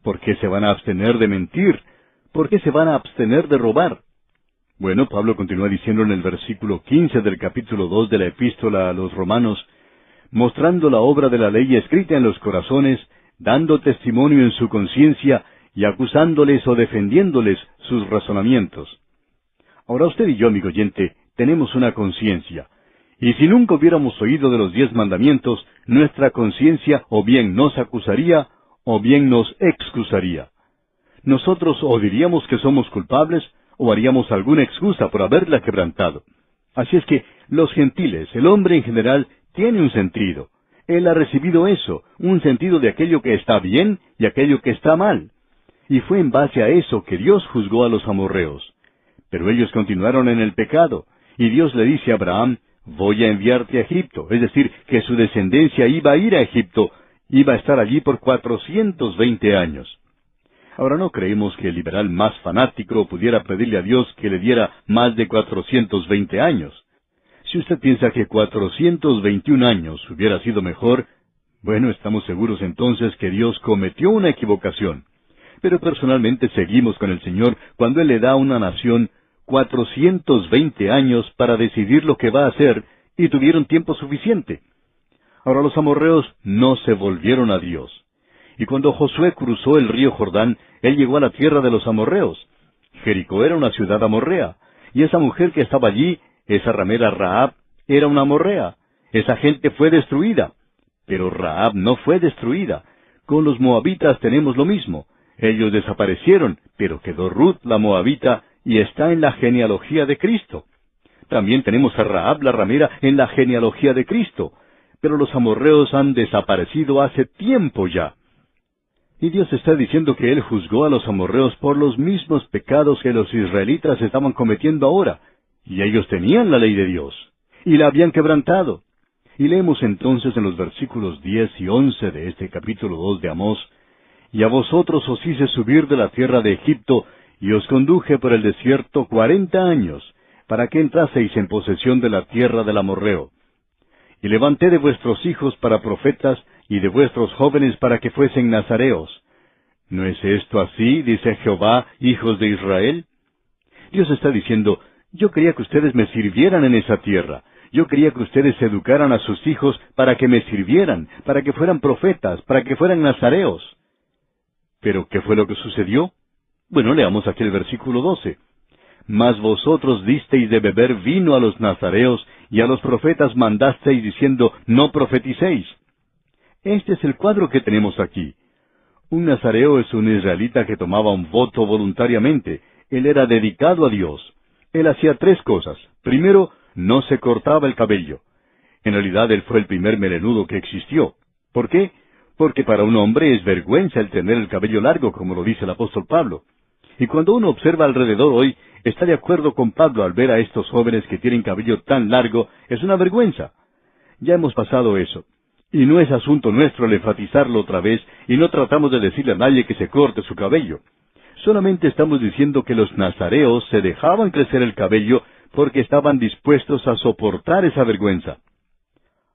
A: ¿Por qué se van a abstener de mentir? ¿Por qué se van a abstener de robar? Bueno, Pablo continúa diciendo en el versículo 15 del capítulo 2 de la epístola a los Romanos, mostrando la obra de la ley escrita en los corazones, dando testimonio en su conciencia y acusándoles o defendiéndoles sus razonamientos. Ahora usted y yo, amigo oyente, tenemos una conciencia, y si nunca hubiéramos oído de los 10 mandamientos, nuestra conciencia o bien nos acusaría o bien nos excusaría. Nosotros o diríamos que somos culpables o haríamos alguna excusa por haberla quebrantado. Así es que los gentiles, el hombre en general, tiene un sentido. Él ha recibido eso, un sentido de aquello que está bien y aquello que está mal. Y fue en base a eso que Dios juzgó a los amorreos. Pero ellos continuaron en el pecado, y Dios le dice a Abraham, voy a enviarte a Egipto, es decir, que su descendencia iba a ir a Egipto, iba a estar allí por 420 años. Ahora no creemos que el liberal más fanático pudiera pedirle a Dios que le diera más de 420 años. Si usted piensa que 421 años hubiera sido mejor, bueno, estamos seguros entonces que Dios cometió una equivocación. Pero personalmente seguimos con el Señor cuando Él le da a una nación 420 años para decidir lo que va a hacer, y tuvieron tiempo suficiente. Ahora los amorreos no se volvieron a Dios. Y cuando Josué cruzó el río Jordán, él llegó a la tierra de los amorreos. Jericó era una ciudad amorrea, y esa mujer que estaba allí, esa ramera Rahab, era una amorrea. Esa gente fue destruida. Pero Rahab no fue destruida. Con los moabitas tenemos lo mismo. Ellos desaparecieron, pero quedó Ruth la moabita, y está en la genealogía de Cristo. También tenemos a Rahab la ramera en la genealogía de Cristo. Pero los amorreos han desaparecido hace tiempo ya. Y Dios está diciendo que Él juzgó a los amorreos por los mismos pecados que los israelitas estaban cometiendo ahora. Y ellos tenían la ley de Dios, y la habían quebrantado. Y leemos entonces en los versículos 10 y 11 de este capítulo 2 de Amós, y a vosotros os hice subir de la tierra de Egipto, y os conduje por el desierto 40 años, para que entraseis en posesión de la tierra del amorreo. Y levanté de vuestros hijos para profetas, y de vuestros jóvenes para que fuesen nazareos. ¿No es esto así, dice Jehová, hijos de Israel? Dios está diciendo, yo quería que ustedes me sirvieran en esa tierra. Yo quería que ustedes educaran a sus hijos para que me sirvieran, para que fueran profetas, para que fueran nazareos. ¿Pero qué fue lo que sucedió? Bueno, leamos aquí el versículo 12. Mas vosotros disteis de beber vino a los nazareos, y a los profetas mandasteis diciendo, no profeticéis. Este es el cuadro que tenemos aquí. Un nazareo es un israelita que tomaba un voto voluntariamente. Él era dedicado a Dios. Él hacía 3 cosas. Primero, no se cortaba el cabello. En realidad, él fue el primer melenudo que existió. ¿Por qué? Porque para un hombre es vergüenza el tener el cabello largo, como lo dice el apóstol Pablo. Y cuando uno observa alrededor hoy, está de acuerdo con Pablo al ver a estos jóvenes que tienen cabello tan largo, es una vergüenza. Ya hemos pasado eso. Y no es asunto nuestro el enfatizarlo otra vez, y no tratamos de decirle a nadie que se corte su cabello. Solamente estamos diciendo que los nazareos se dejaban crecer el cabello porque estaban dispuestos a soportar esa vergüenza.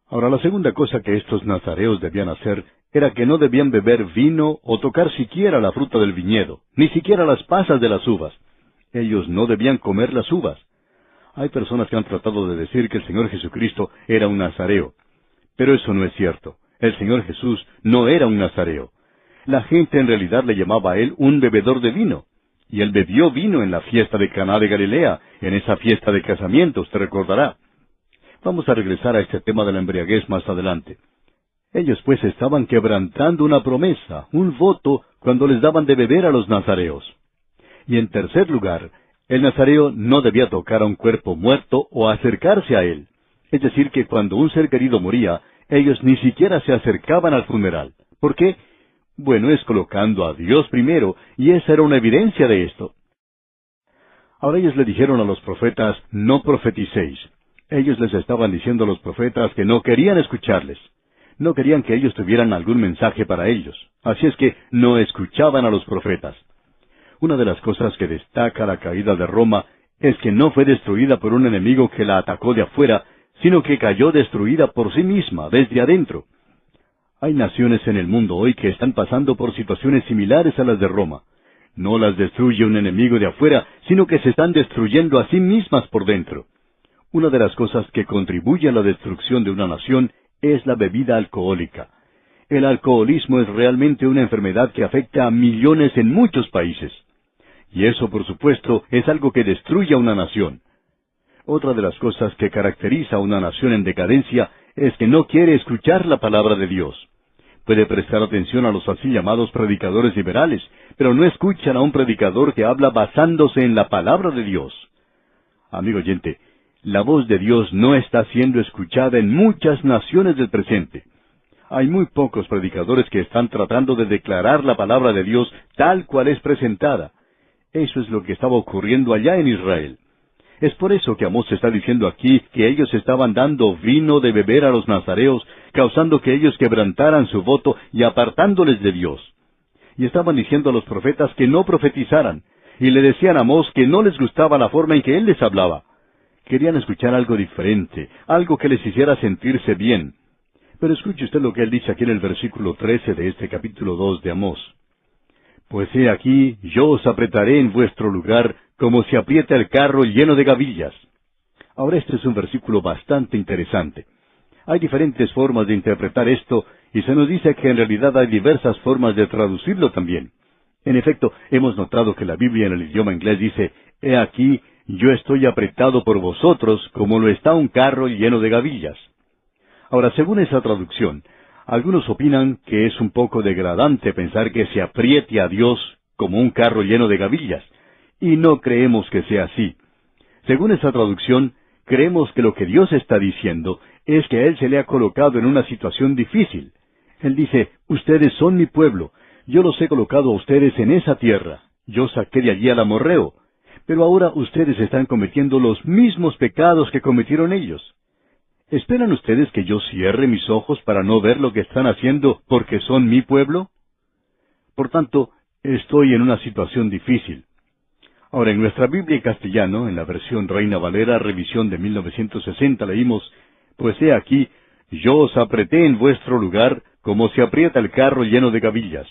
A: Ahora, la segunda cosa que estos nazareos debían hacer era que no debían beber vino o tocar siquiera la fruta del viñedo, ni siquiera las pasas de las uvas. Ellos no debían comer las uvas. Hay personas que han tratado de decir que el Señor Jesucristo era un nazareo. Pero eso no es cierto. El Señor Jesús no era un nazareo. La gente en realidad le llamaba a Él un bebedor de vino. Y Él bebió vino en la fiesta de Caná de Galilea, en esa fiesta de casamiento, usted recordará. Vamos a regresar a este tema de la embriaguez más adelante. Ellos pues estaban quebrantando una promesa, un voto, cuando les daban de beber a los nazareos. Y en tercer lugar, el nazareo no debía tocar a un cuerpo muerto o acercarse a él. Es decir, que cuando un ser querido moría, ellos ni siquiera se acercaban al funeral. ¿Por qué? Bueno, es colocando a Dios primero, y esa era una evidencia de esto. Ahora ellos le dijeron a los profetas, no profeticéis. Ellos les estaban diciendo a los profetas que no querían escucharles. No querían que ellos tuvieran algún mensaje para ellos. Así es que no escuchaban a los profetas. Una de las cosas que destaca la caída de Roma es que no fue destruida por un enemigo que la atacó de afuera, sino que cayó destruida por sí misma, desde adentro. Hay naciones en el mundo hoy que están pasando por situaciones similares a las de Roma. No las destruye un enemigo de afuera, sino que se están destruyendo a sí mismas por dentro. Una de las cosas que contribuye a la destrucción de una nación es la bebida alcohólica. El alcoholismo es realmente una enfermedad que afecta a millones en muchos países. Y eso, por supuesto, es algo que destruye a una nación. Otra de las cosas que caracteriza a una nación en decadencia es que no quiere escuchar la palabra de Dios. Puede prestar atención a los así llamados predicadores liberales, pero no escuchan a un predicador que habla basándose en la palabra de Dios. Amigo oyente, la voz de Dios no está siendo escuchada en muchas naciones del presente. Hay muy pocos predicadores que están tratando de declarar la palabra de Dios tal cual es presentada. Eso es lo que estaba ocurriendo allá en Israel. Es por eso que Amós está diciendo aquí que ellos estaban dando vino de beber a los nazareos, causando que ellos quebrantaran su voto y apartándoles de Dios. Y estaban diciendo a los profetas que no profetizaran, y le decían a Amós que no les gustaba la forma en que él les hablaba. Querían escuchar algo diferente, algo que les hiciera sentirse bien. Pero escuche usted lo que él dice aquí en el versículo 13 de este capítulo 2 de Amós. Pues he aquí, yo os apretaré en vuestro lugar, como se aprieta el carro lleno de gavillas. Ahora este es un versículo bastante interesante. Hay diferentes formas de interpretar esto, y se nos dice que en realidad hay diversas formas de traducirlo también. En efecto, hemos notado que la Biblia en el idioma inglés dice, he aquí, yo estoy apretado por vosotros, como lo está un carro lleno de gavillas. Ahora, según esa traducción, algunos opinan que es un poco degradante pensar que se apriete a Dios como un carro lleno de gavillas, y no creemos que sea así. Según esa traducción, creemos que lo que Dios está diciendo es que a Él se le ha colocado en una situación difícil. Él dice, ustedes son mi pueblo, yo los he colocado a ustedes en esa tierra, yo saqué de allí al amorreo, pero ahora ustedes están cometiendo los mismos pecados que cometieron ellos. ¿Esperan ustedes que yo cierre mis ojos para no ver lo que están haciendo porque son mi pueblo? Por tanto, estoy en una situación difícil. Ahora, en nuestra Biblia en castellano, en la versión Reina Valera, revisión de 1960, leímos, pues he aquí, yo os apreté en vuestro lugar, como se aprieta el carro lleno de gavillas.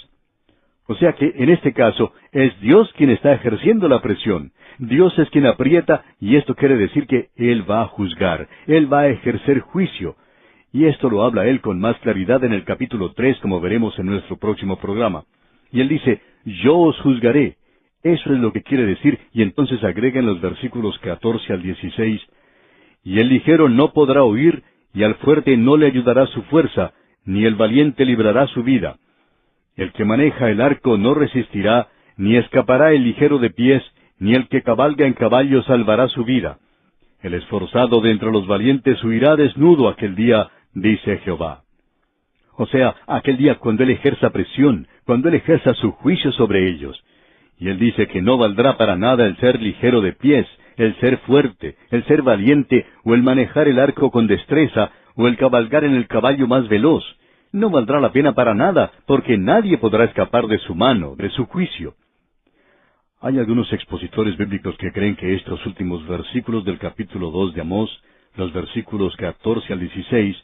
A: O sea que, en este caso, es Dios quien está ejerciendo la presión. Dios es quien aprieta, y esto quiere decir que Él va a juzgar, Él va a ejercer juicio. Y esto lo habla Él con más claridad en el capítulo 3, como veremos en nuestro próximo programa. Y Él dice, yo os juzgaré. Eso es lo que quiere decir, y entonces agrega en los versículos 14 al 16, y el ligero no podrá huir, y al fuerte no le ayudará su fuerza, ni el valiente librará su vida. El que maneja el arco no resistirá, ni escapará el ligero de pies, ni el que cabalga en caballo salvará su vida. El esforzado de entre los valientes huirá desnudo aquel día, dice Jehová. O sea, aquel día cuando Él ejerza presión, cuando Él ejerza su juicio sobre ellos. Y Él dice que no valdrá para nada el ser ligero de pies, el ser fuerte, el ser valiente, o el manejar el arco con destreza, o el cabalgar en el caballo más veloz. No valdrá la pena para nada, porque nadie podrá escapar de su mano, de su juicio. Hay algunos expositores bíblicos que creen que estos últimos versículos del capítulo 2 de Amós, los versículos 14 al 16,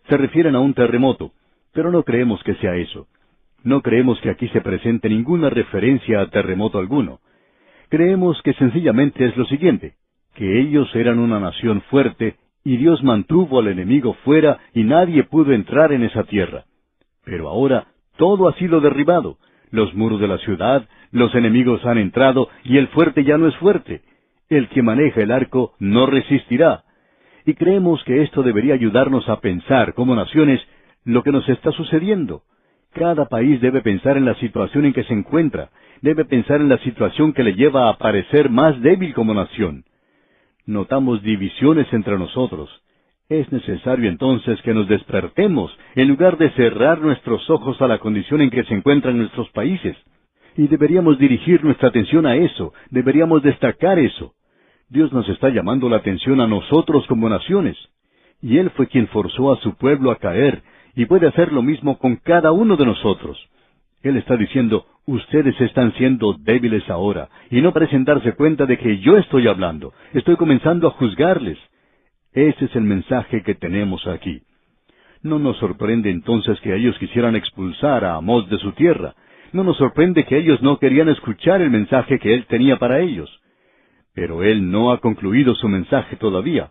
A: se refieren a un terremoto, pero no creemos que sea eso. No creemos que aquí se presente ninguna referencia a terremoto alguno. Creemos que sencillamente es lo siguiente, que ellos eran una nación fuerte, y Dios mantuvo al enemigo fuera y nadie pudo entrar en esa tierra. Pero ahora todo ha sido derribado. Los muros de la ciudad, los enemigos han entrado y el fuerte ya no es fuerte. El que maneja el arco no resistirá. Y creemos que esto debería ayudarnos a pensar, como naciones, lo que nos está sucediendo. Cada país debe pensar en la situación en que se encuentra, debe pensar en la situación que le lleva a parecer más débil como nación. Notamos divisiones entre nosotros. Es necesario entonces que nos despertemos, en lugar de cerrar nuestros ojos a la condición en que se encuentran nuestros países. Y deberíamos dirigir nuestra atención a eso, deberíamos destacar eso. Dios nos está llamando la atención a nosotros como naciones. Y Él fue quien forzó a su pueblo a caer, y puede hacer lo mismo con cada uno de nosotros. Él está diciendo, ustedes están siendo débiles ahora, y no parecen darse cuenta de que yo estoy hablando. Estoy comenzando a juzgarles. Ese es el mensaje que tenemos aquí. No nos sorprende entonces que ellos quisieran expulsar a Amós de su tierra. No nos sorprende que ellos no querían escuchar el mensaje que él tenía para ellos. Pero él no ha concluido su mensaje todavía.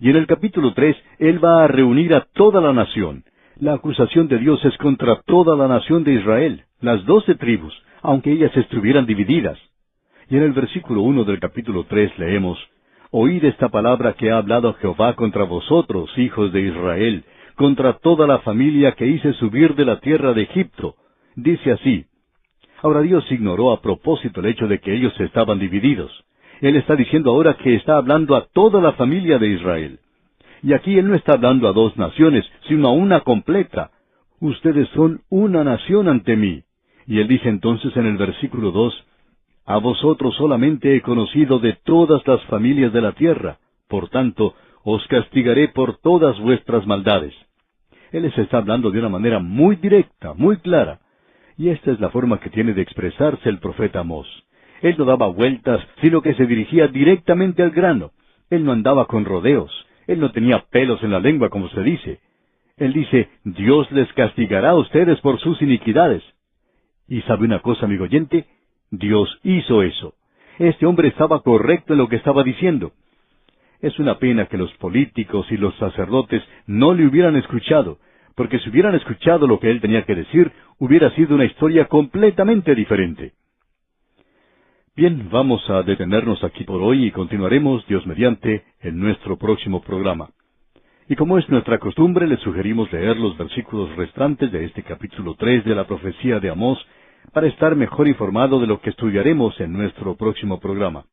A: Y en el capítulo 3, él va a reunir a toda la nación. La acusación de Dios es contra toda la nación de Israel, las 12 tribus, aunque ellas estuvieran divididas. Y en el versículo 1 del capítulo 3 leemos, «Oíd esta palabra que ha hablado Jehová contra vosotros, hijos de Israel, contra toda la familia que hice subir de la tierra de Egipto». Dice así. Ahora Dios ignoró a propósito el hecho de que ellos estaban divididos. Él está diciendo ahora que está hablando a toda la familia de Israel. Y aquí Él no está hablando a 2 naciones, sino a una completa. Ustedes son una nación ante mí. Y Él dice entonces en el versículo 2, «A vosotros solamente he conocido de todas las familias de la tierra. Por tanto, os castigaré por todas vuestras maldades». Él les está hablando de una manera muy directa, muy clara. Y esta es la forma que tiene de expresarse el profeta Amós. Él no daba vueltas, sino que se dirigía directamente al grano. Él no andaba con rodeos. Él no tenía pelos en la lengua, como se dice. Él dice, Dios les castigará a ustedes por sus iniquidades. ¿Y sabe una cosa, amigo oyente? Dios hizo eso. Este hombre estaba correcto en lo que estaba diciendo. Es una pena que los políticos y los sacerdotes no le hubieran escuchado, porque si hubieran escuchado lo que él tenía que decir, hubiera sido una historia completamente diferente. Bien, vamos a detenernos aquí por hoy y continuaremos, Dios mediante, en nuestro próximo programa. Y como es nuestra costumbre, les sugerimos leer los versículos restantes de este capítulo 3 de la profecía de Amós, para estar mejor informado de lo que estudiaremos en nuestro próximo programa.